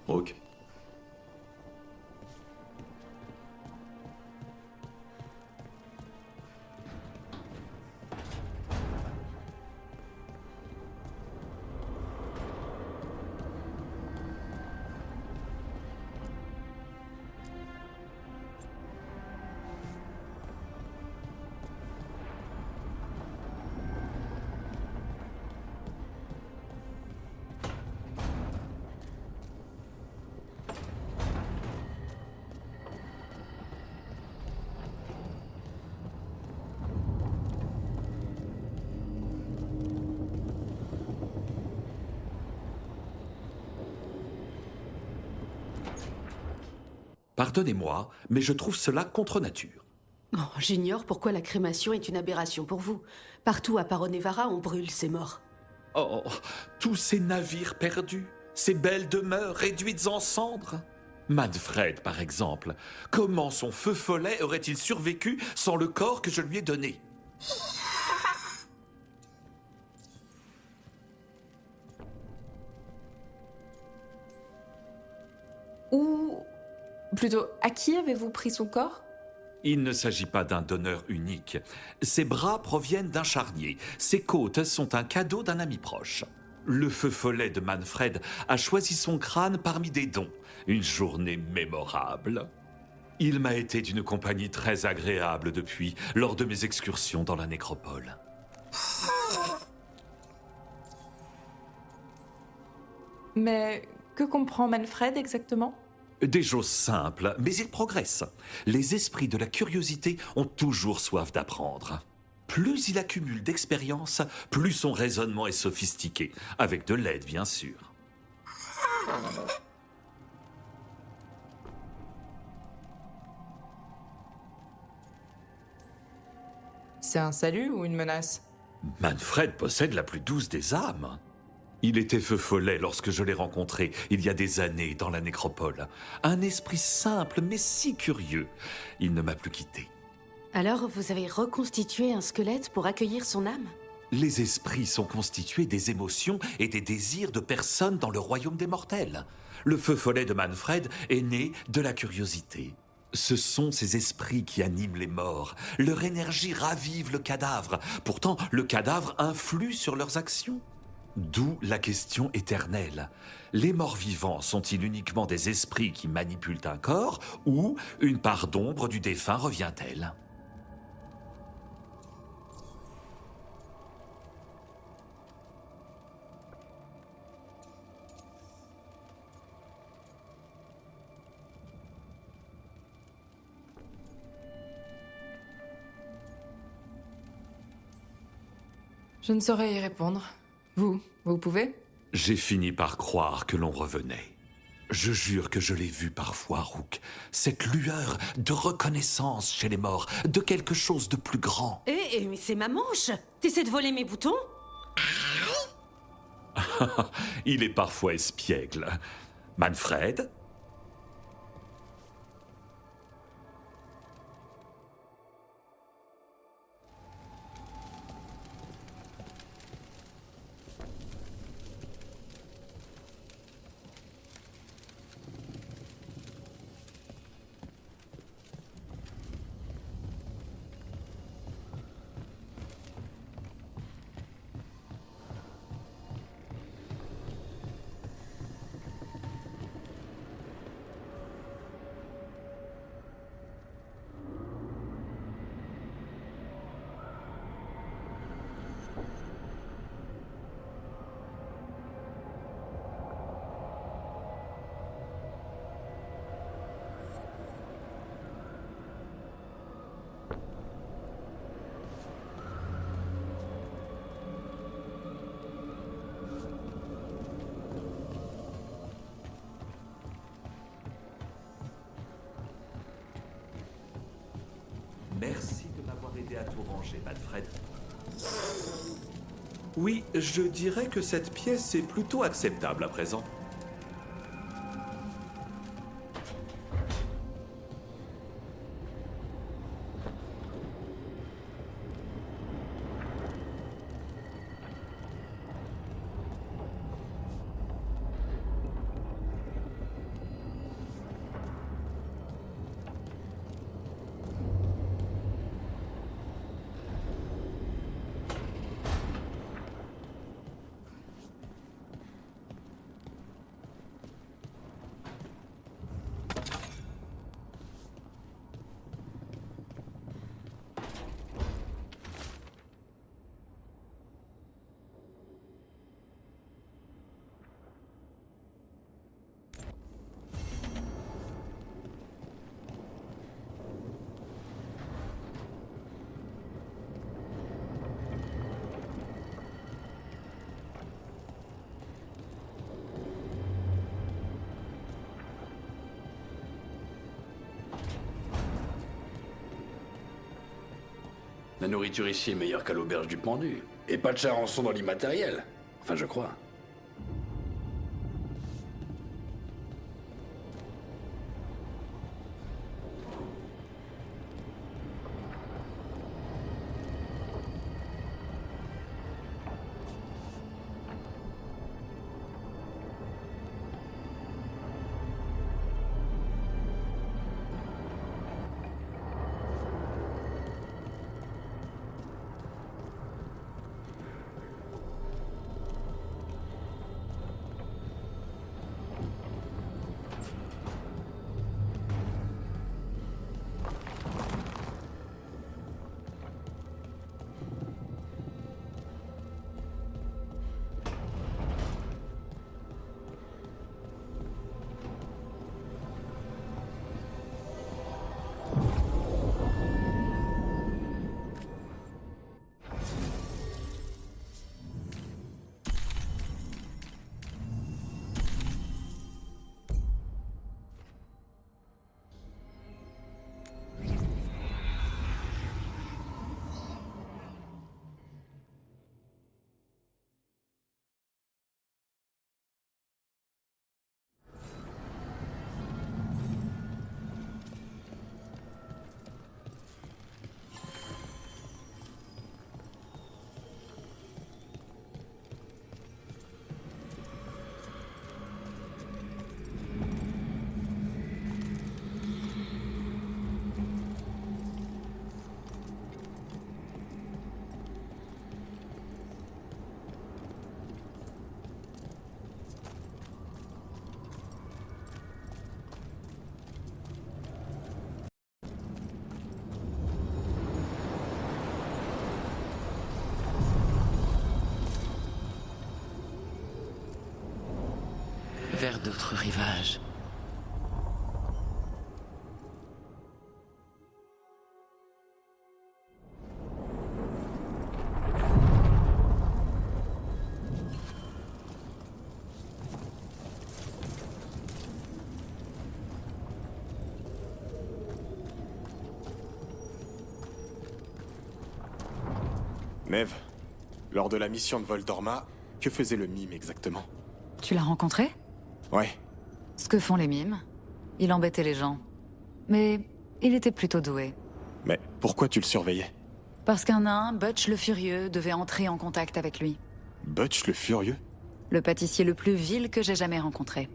S15: Rook.
S1: Pardonnez-moi, mais je trouve cela contre nature.
S13: Oh, j'ignore pourquoi la crémation est une aberration pour vous. Partout à Paronevara, on brûle ces morts.
S1: Oh, tous ces navires perdus, ces belles demeures réduites en cendres. Manfred, par exemple. Comment son feu follet aurait-il survécu sans le corps que je lui ai donné?
S2: Ou plutôt, à qui avez-vous pris son corps?
S1: Il ne s'agit pas d'un donneur unique. Ses bras proviennent d'un charnier. Ses côtes sont un cadeau d'un ami proche. Le feu follet de Manfred a choisi son crâne parmi des dons. Une journée mémorable. Il m'a été d'une compagnie très agréable depuis, lors de mes excursions dans la nécropole.
S2: Mais que comprend Manfred exactement?
S1: Des choses simples, mais il progresse. Les esprits de la curiosité ont toujours soif d'apprendre. Plus il accumule d'expérience, plus son raisonnement est sophistiqué, avec de l'aide bien sûr.
S2: C'est un salut ou une menace?
S1: Manfred possède la plus douce des âmes. Il était feu follet lorsque je l'ai rencontré, il y a des années, dans la nécropole. Un esprit simple, mais si curieux. Il ne m'a plus quitté.
S13: Alors, vous avez reconstitué un squelette pour accueillir son âme?
S1: Les esprits sont constitués des émotions et des désirs de personnes dans le royaume des mortels. Le feu follet de Manfred est né de la curiosité. Ce sont ces esprits qui animent les morts. Leur énergie ravive le cadavre. Pourtant, le cadavre influe sur leurs actions. D'où la question éternelle. Les morts vivants sont-ils uniquement des esprits qui manipulent un corps ou une part d'ombre du défunt revient-elle ?
S2: Je ne saurais y répondre. Vous pouvez?
S1: J'ai fini par croire que l'on revenait. Je jure que je l'ai vu parfois, Rook. Cette lueur de reconnaissance chez les morts, de quelque chose de plus grand.
S13: Mais c'est ma manche! T'essaies de voler mes boutons?
S1: Il est parfois espiègle. Manfred ? Merci de m'avoir aidé à tout ranger, Manfred. Oui, je dirais que cette pièce est plutôt acceptable à présent.
S16: La nourriture ici est meilleure qu'à l'auberge du pendu. Et pas de charançon dans l'immatériel. Enfin, je crois.
S3: Vers d'autres rivages.
S5: Neve, lors de la mission de Voldorma, que faisait le mime exactement?
S6: Tu l'as rencontré?
S5: Ouais.
S6: Ce que font les mimes. Il embêtait les gens. Mais il était plutôt doué.
S5: Mais pourquoi tu le surveillais?
S6: Parce qu'un nain, Butch le Furieux, devait entrer en contact avec lui.
S5: Butch le Furieux?
S6: Le pâtissier le plus vil que j'ai jamais rencontré.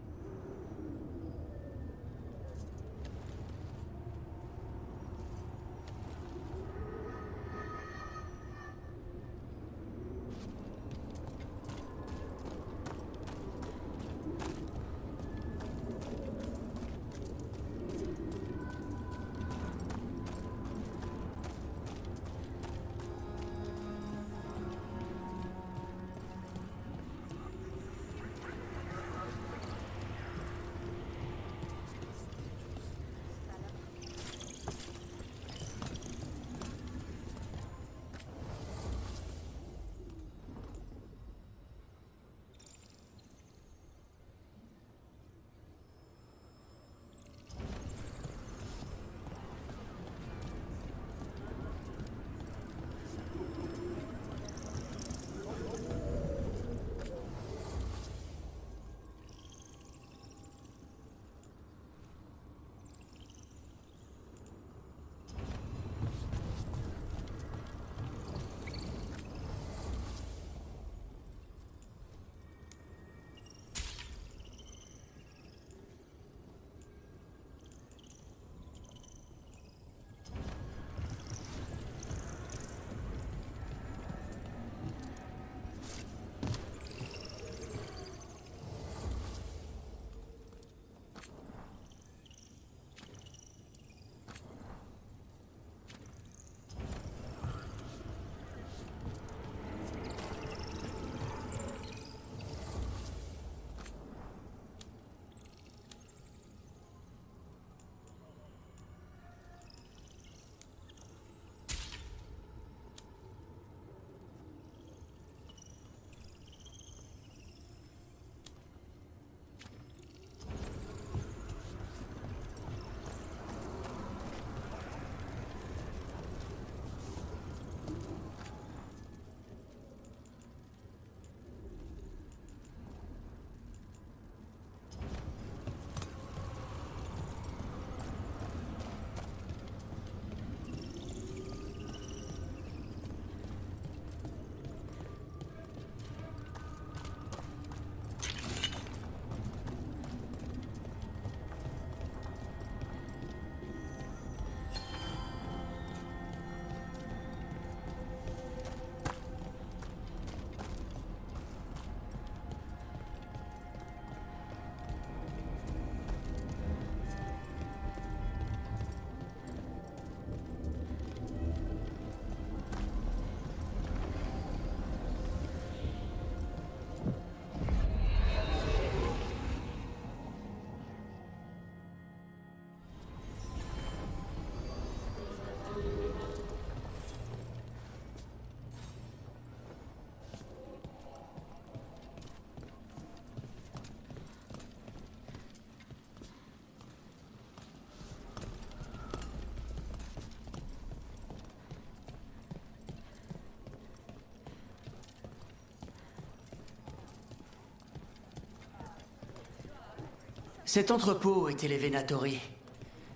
S17: Cet entrepôt était les Venatori.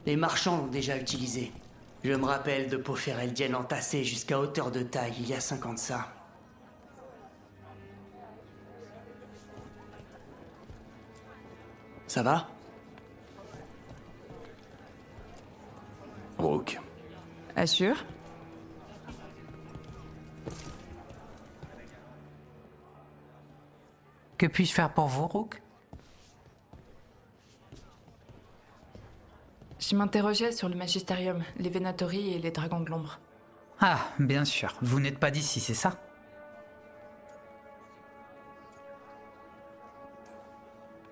S17: Les marchands l'ont déjà utilisé. Je me rappelle de peaux fereldiennes entassées jusqu'à hauteur de taille il y a 5 ans de ça. Ça va?
S16: Rook.
S2: Assure.
S3: Que puis-je faire pour vous, Rook?
S2: Je m'interrogeais sur le Magistérium, les Venatori et les Dragons de l'Ombre.
S18: Ah, bien sûr. Vous n'êtes pas d'ici, c'est ça?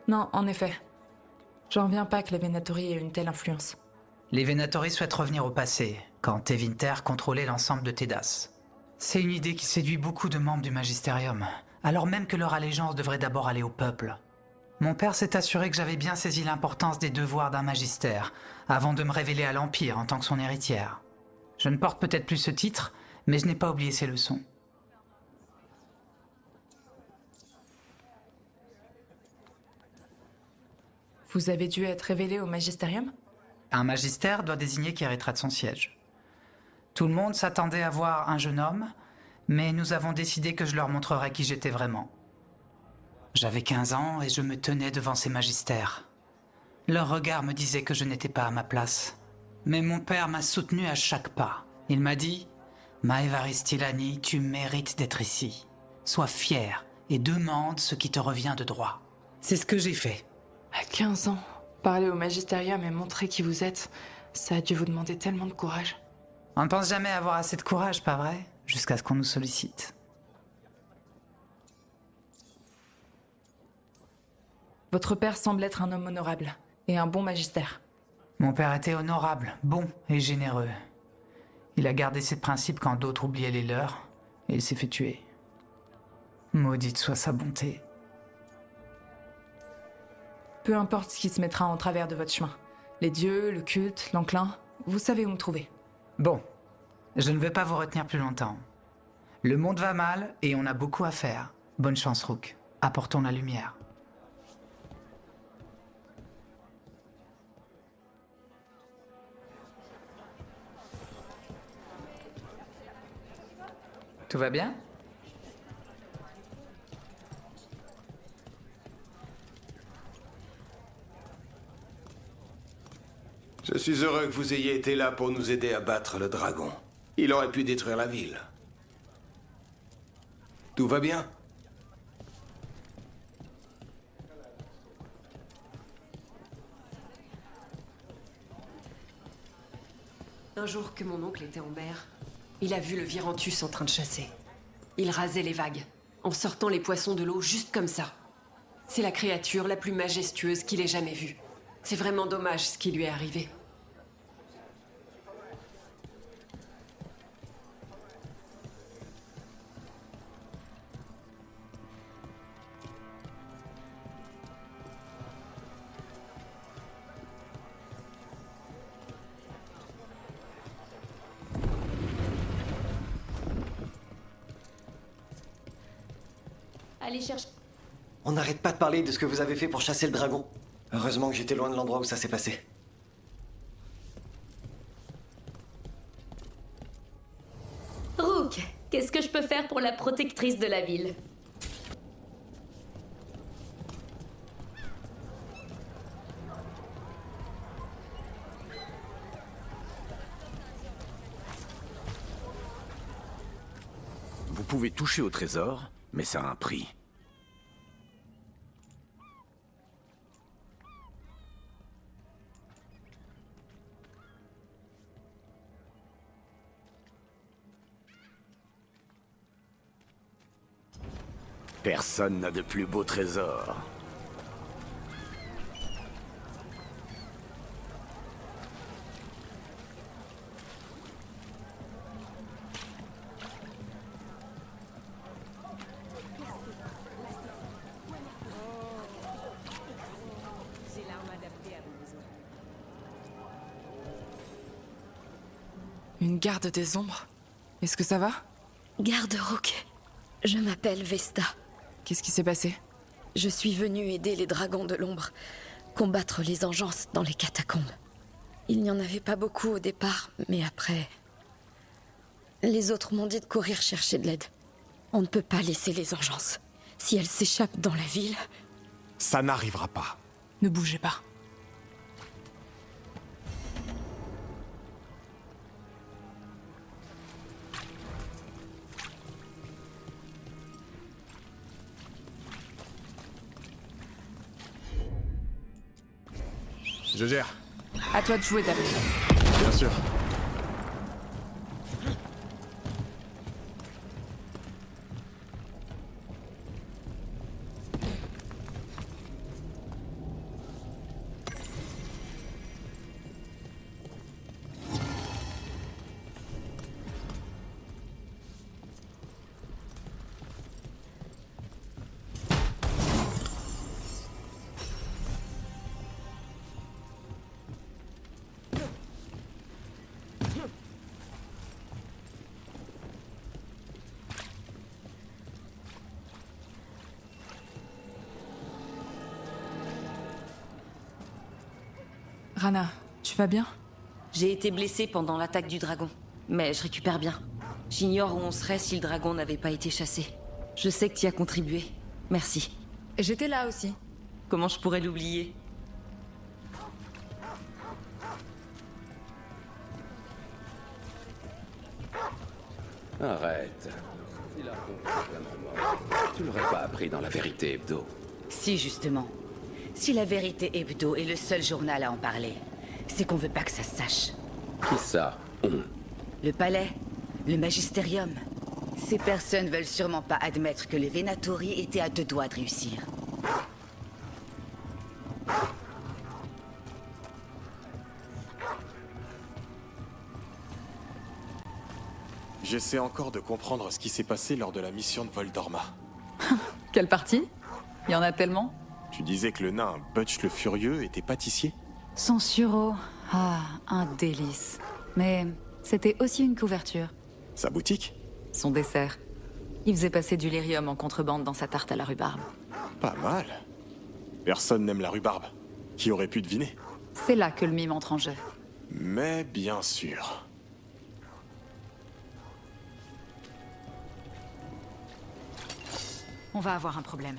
S2: Non, en effet. J'en reviens pas que les Venatori aient une telle influence.
S18: Les Venatori souhaitent revenir au passé, quand Tevinter contrôlait l'ensemble de Tedas. C'est une idée qui séduit beaucoup de membres du Magistérium, alors même que leur allégeance devrait d'abord aller au peuple. Mon père s'est assuré que j'avais bien saisi l'importance des devoirs d'un magistère, avant de me révéler à l'Empire en tant que son héritière. Je ne porte peut-être plus ce titre, mais je n'ai pas oublié ses leçons.
S2: Vous avez dû être révélé au Magistérium?
S18: Un magistère doit désigner qui héritera de son siège. Tout le monde s'attendait à voir un jeune homme, mais nous avons décidé que je leur montrerais qui j'étais vraiment. J'avais 15 ans et je me tenais devant ces magistères. Leur regard me disait que je n'étais pas à ma place. Mais mon père m'a soutenu à chaque pas. Il m'a dit « Maevaristilani, tu mérites d'être ici. Sois fier et demande ce qui te revient de droit. » C'est ce que j'ai fait.
S2: À 15 ans, parler au Magistérium et montrer qui vous êtes, ça a dû vous demander tellement de courage.
S18: On ne pense jamais avoir assez de courage, pas vrai? Jusqu'à ce qu'on nous sollicite.
S2: Votre père semble être un homme honorable et un bon magistère.
S18: Mon père était honorable, bon et généreux. Il a gardé ses principes quand d'autres oubliaient les leurs, et il s'est fait tuer. Maudite soit sa bonté.
S2: Peu importe ce qui se mettra en travers de votre chemin. Les dieux, le culte, l'enclin, vous savez où me trouver.
S18: Bon, je ne veux pas vous retenir plus longtemps. Le monde va mal et on a beaucoup à faire. Bonne chance, Rook. Apportons la lumière. Tout va bien?
S19: Je suis heureux que vous ayez été là pour nous aider à battre le dragon. Il aurait pu détruire la ville. Tout va bien?
S20: Un jour que mon oncle était en mer, il a vu le Virantus en train de chasser. Il rasait les vagues, en sortant les poissons de l'eau juste comme ça. C'est la créature la plus majestueuse qu'il ait jamais vue. C'est vraiment dommage ce qui lui est arrivé.
S21: Allez chercher.
S22: On n'arrête pas de parler de ce que vous avez fait pour chasser le dragon. Heureusement que j'étais loin de l'endroit où ça s'est passé.
S21: Rook, qu'est-ce que je peux faire pour la protectrice de la ville?
S16: Vous pouvez toucher au trésor, mais ça a un prix. Personne n'a de plus beau trésor.
S2: Une garde des ombres? Est-ce que ça va?
S12: Garde Rook, je m'appelle Vesta.
S2: Qu'est-ce qui s'est passé?
S12: Je suis venue aider les dragons de l'ombre. Combattre les engences dans les catacombes. Il n'y en avait pas beaucoup au départ, mais après... Les autres m'ont dit de courir chercher de l'aide. On ne peut pas laisser les engences. Si elles s'échappent dans la ville...
S5: Ça n'arrivera pas.
S2: Ne bougez pas.
S5: Je gère.
S2: À toi de jouer, David.
S5: Bien sûr.
S2: Rana, tu vas bien?
S4: J'ai été blessée pendant l'attaque du dragon, mais je récupère bien. J'ignore où on serait si le dragon n'avait pas été chassé. Je sais que tu y as contribué. Merci.
S6: J'étais là aussi.
S4: Comment je pourrais l'oublier?
S16: Arrête. Si la est vraiment mort, tu l'aurais pas appris dans la vérité hebdo.
S8: Si, justement. Si la vérité hebdo est le seul journal à en parler, c'est qu'on veut pas que ça se sache.
S16: Qui ça?
S8: Le palais, le magistérium. Ces personnes veulent sûrement pas admettre que les Venatori étaient à 2 doigts de réussir.
S5: J'essaie encore de comprendre ce qui s'est passé lors de la mission de Voldorma.
S6: Quelle partie? Il y en a tellement.
S5: Tu disais que le nain Butch le Furieux était pâtissier?
S6: Son sureau. Ah, un délice. Mais c'était aussi une couverture.
S5: Sa boutique?
S6: Son dessert. Il faisait passer du lyrium en contrebande dans sa tarte à la rhubarbe.
S5: Pas mal. Personne n'aime la rhubarbe. Qui aurait pu deviner?
S6: C'est là que le mime entre en jeu.
S5: Mais bien sûr.
S6: On va avoir un problème.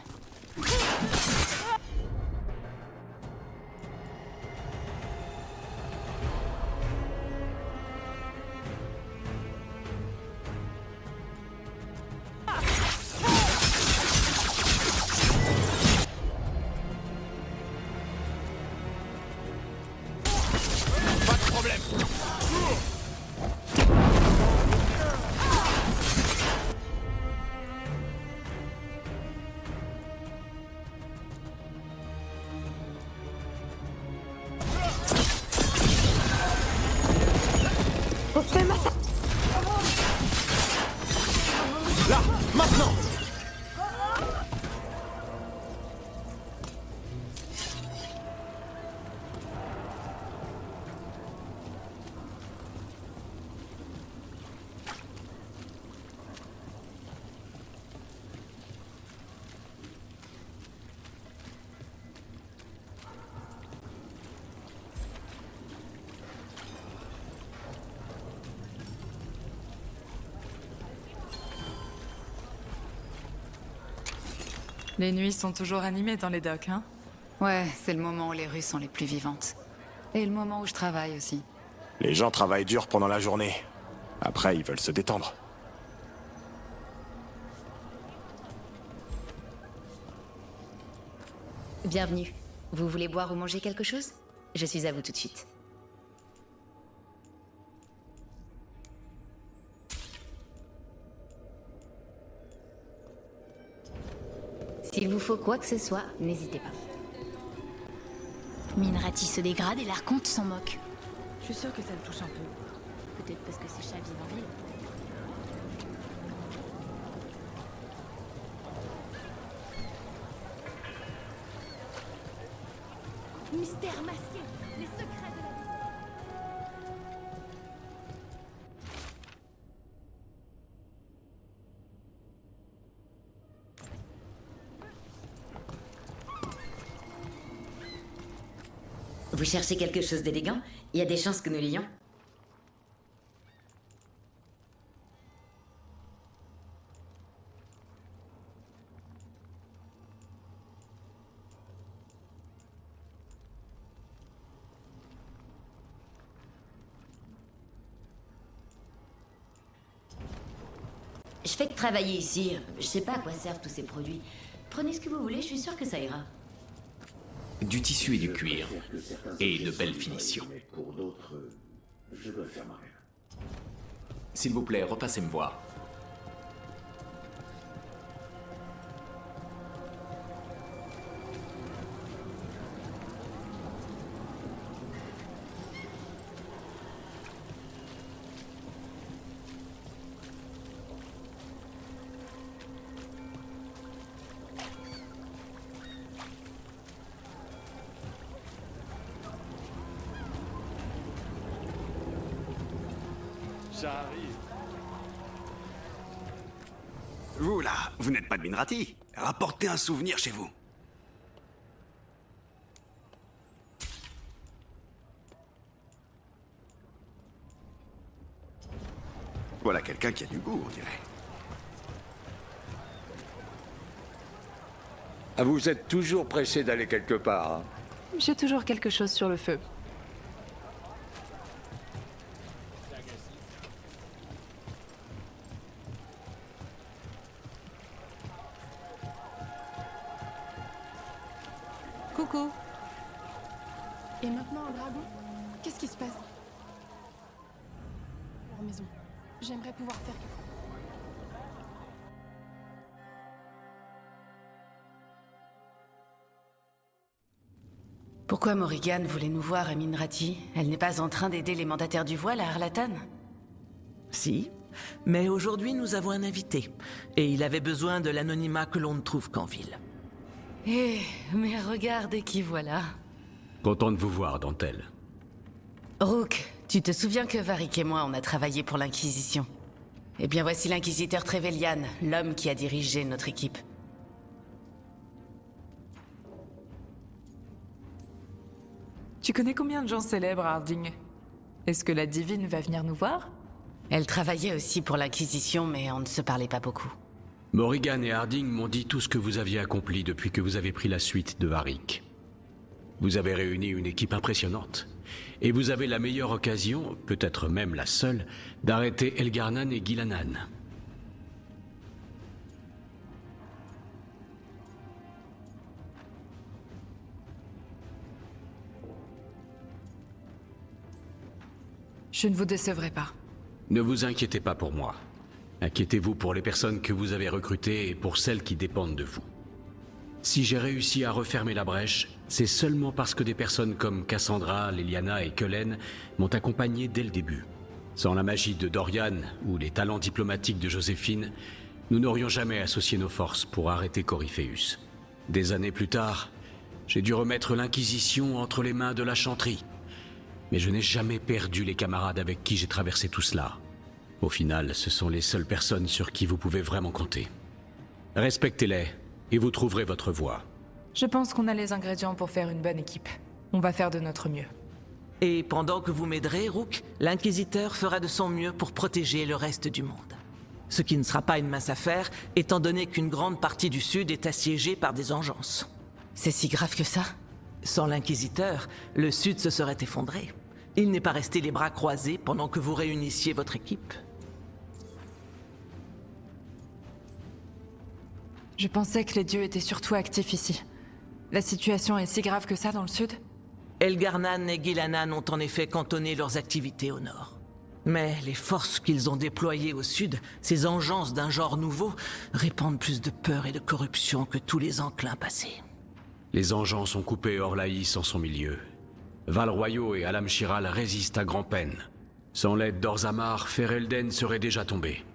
S5: Pas de problème. Là, maintenant.
S2: Les nuits sont toujours animées dans les docks, hein?
S6: Ouais, c'est le moment où les rues sont les plus vivantes. Et le moment où je travaille aussi.
S5: Les gens travaillent dur pendant la journée. Après, ils veulent se détendre.
S8: Bienvenue. Vous voulez boire ou manger quelque chose? Je suis à vous tout de suite. S'il vous faut quoi que ce soit, n'hésitez pas.
S23: Minrati se dégrade et l'Archonte s'en moque.
S12: Je suis sûre que ça le touche un peu.
S23: Peut-être parce que ses chats vivent en ville.
S21: Mystère masqué, les secrets de la vie.
S4: Vous cherchez quelque chose d'élégant? Il y a des chances que nous l'ayons. Je fais que travailler ici. Je sais pas à quoi servent tous ces produits. Prenez ce que vous voulez, je suis sûre que ça ira.
S1: Du tissu et du cuir. Et de belles finitions.
S16: Pour d'autres, je dois faire ma rêve.
S1: S'il vous plaît, repassez me voir.
S10: J'arrive.
S11: Vous là, vous n'êtes pas de Minrati. Rapportez un souvenir chez vous. Voilà quelqu'un qui a du goût, on dirait.
S10: Vous êtes toujours pressé d'aller quelque part. Hein?
S2: J'ai toujours quelque chose sur le feu.
S14: Coucou. Et maintenant un dragon? Qu'est-ce qui se passe? Leur maison. J'aimerais pouvoir faire quelque chose.
S13: Pourquoi Morrigan voulait nous voir à Minrati? Elle n'est pas en train d'aider les mandataires du voile à Arlatan?
S3: Si, mais aujourd'hui nous avons un invité. Et il avait besoin de l'anonymat que l'on ne trouve qu'en ville.
S13: Eh, mais regardez qui voilà.
S24: Content de vous voir, Dentelle.
S13: Rook, tu te souviens que Varric et moi, on a travaillé pour l'Inquisition? Eh bien voici l'inquisiteur Trevelyan, l'homme qui a dirigé notre équipe.
S2: Tu connais combien de gens célèbres, Harding? Est-ce que la divine va venir nous voir?
S13: Elle travaillait aussi pour l'Inquisition, mais on ne se parlait pas beaucoup.
S24: Morrigan et Harding m'ont dit tout ce que vous aviez accompli depuis que vous avez pris la suite de Varric. Vous avez réuni une équipe impressionnante. Et vous avez la meilleure occasion, peut-être même la seule, d'arrêter Elgarnan et Gilanan.
S2: Je ne vous décevrai pas.
S24: Ne vous inquiétez pas pour moi. Inquiétez-vous pour les personnes que vous avez recrutées et pour celles qui dépendent de vous. Si j'ai réussi à refermer la brèche, c'est seulement parce que des personnes comme Cassandra, Leliana et Cullen m'ont accompagné dès le début. Sans la magie de Dorian ou les talents diplomatiques de Joséphine, nous n'aurions jamais associé nos forces pour arrêter Corypheus. Des années plus tard, j'ai dû remettre l'Inquisition entre les mains de la chanterie. Mais je n'ai jamais perdu les camarades avec qui j'ai traversé tout cela. Au final, ce sont les seules personnes sur qui vous pouvez vraiment compter. Respectez-les, et vous trouverez votre voie.
S2: Je pense qu'on a les ingrédients pour faire une bonne équipe. On va faire de notre mieux.
S3: Et pendant que vous m'aiderez, Rook, l'Inquisiteur fera de son mieux pour protéger le reste du monde. Ce qui ne sera pas une mince affaire, étant donné qu'une grande partie du Sud est assiégée par des engences.
S13: C'est si grave que ça?
S3: Sans l'Inquisiteur, le Sud se serait effondré. Il n'est pas resté les bras croisés pendant que vous réunissiez votre équipe.
S2: Je pensais que les dieux étaient surtout actifs ici. La situation est si grave que ça dans le sud?
S3: Elgarnan et Gilanan ont en effet cantonné leurs activités au nord. Mais les forces qu'ils ont déployées au sud, ces engences d'un genre nouveau, répandent plus de peur et de corruption que tous les enclins passés.
S24: Les engences ont coupé Orlaïs en son milieu. Val-Royaux et Alam-Shiral résistent à grand-peine. Sans l'aide d'Orzammar, Ferelden serait déjà tombé.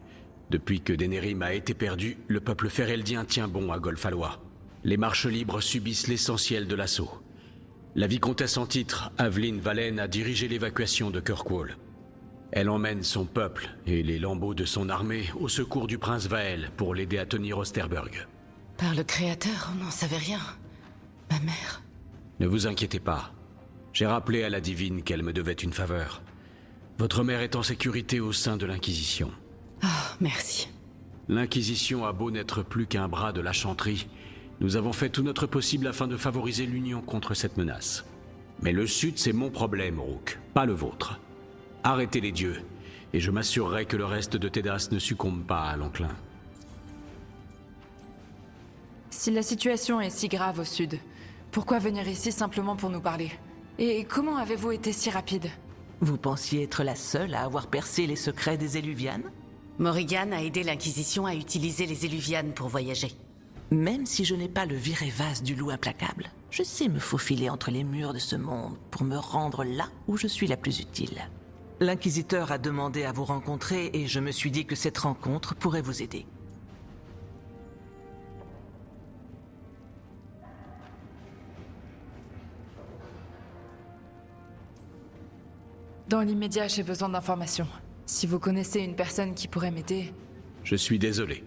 S24: Depuis que Denerim a été perdu, le peuple féreldien tient bon à Golfalois. Les marches libres subissent l'essentiel de l'assaut. La vicomtesse en titre, Aveline Valen, a dirigé l'évacuation de Kirkwall. Elle emmène son peuple et les lambeaux de son armée au secours du prince Vael pour l'aider à tenir Osterburg.
S13: Par le Créateur, on n'en savait rien. Ma mère.
S24: Ne vous inquiétez pas. J'ai rappelé à la divine qu'elle me devait une faveur. Votre mère est en sécurité au sein de l'Inquisition.
S13: Oh, merci.
S24: L'Inquisition a beau n'être plus qu'un bras de la chanterie, nous avons fait tout notre possible afin de favoriser l'union contre cette menace. Mais le Sud, c'est mon problème, Rook, pas le vôtre. Arrêtez les dieux, et je m'assurerai que le reste de Tedas ne succombe pas à l'enclin.
S2: Si la situation est si grave au Sud, pourquoi venir ici simplement pour nous parler? Et comment avez-vous été si rapide?
S3: Vous pensiez être la seule à avoir percé les secrets des Éluvianes?
S13: Morrigan a aidé l'Inquisition à utiliser les Éluvianes pour voyager.
S3: Même si je n'ai pas le virévase du loup implacable, je sais me faufiler entre les murs de ce monde pour me rendre là où je suis la plus utile. L'Inquisiteur a demandé à vous rencontrer et je me suis dit que cette rencontre pourrait vous aider.
S2: Dans l'immédiat, j'ai besoin d'informations. Si vous connaissez une personne qui pourrait m'aider...
S24: Je suis désolé.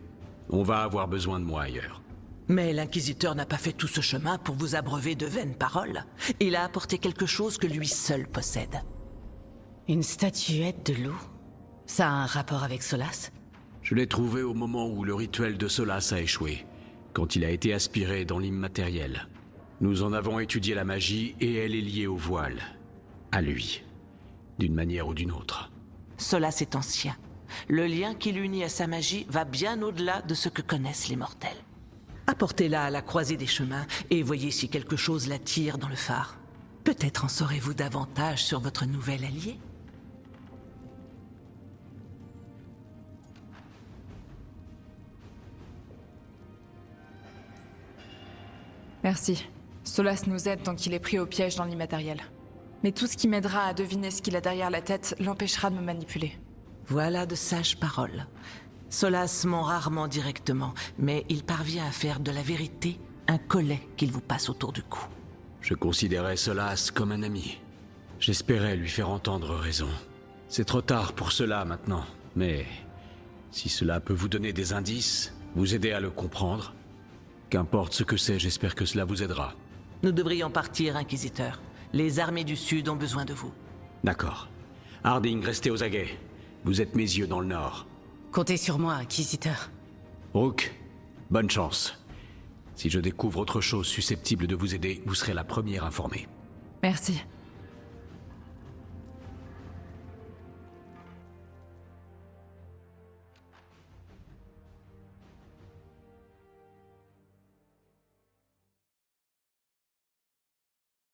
S24: On va avoir besoin de moi ailleurs.
S3: Mais l'Inquisiteur n'a pas fait tout ce chemin pour vous abreuver de vaines paroles. Il a apporté quelque chose que lui seul possède.
S13: Une statuette de loup? Ça a un rapport avec Solas?
S24: Je l'ai trouvé au moment où le rituel de Solas a échoué, quand il a été aspiré dans l'immatériel. Nous en avons étudié la magie et elle est liée au voile. À lui. D'une manière ou d'une autre.
S3: Solas est ancien. Le lien qui l'unit à sa magie va bien au-delà de ce que connaissent les mortels. Apportez-la à la croisée des chemins et voyez si quelque chose l'attire dans le phare. Peut-être en saurez-vous davantage sur votre nouvel allié.
S2: Merci. Solas nous aide tant qu'il est pris au piège dans l'immatériel. Mais tout ce qui m'aidera à deviner ce qu'il a derrière la tête l'empêchera de me manipuler.
S3: Voilà de sages paroles. Solas ment rarement directement, mais il parvient à faire de la vérité un collet qu'il vous passe autour du cou.
S24: Je considérais Solas comme un ami. J'espérais lui faire entendre raison. C'est trop tard pour cela maintenant, mais si cela peut vous donner des indices, vous aider à le comprendre, qu'importe ce que c'est, j'espère que cela vous aidera.
S3: Nous devrions partir, Inquisiteur. Les armées du Sud ont besoin de vous.
S24: D'accord. Harding, restez aux aguets. Vous êtes mes yeux dans le nord.
S13: Comptez sur moi, Inquisiteur.
S24: Rook, bonne chance. Si je découvre autre chose susceptible de vous aider, vous serez la première informée.
S2: Merci.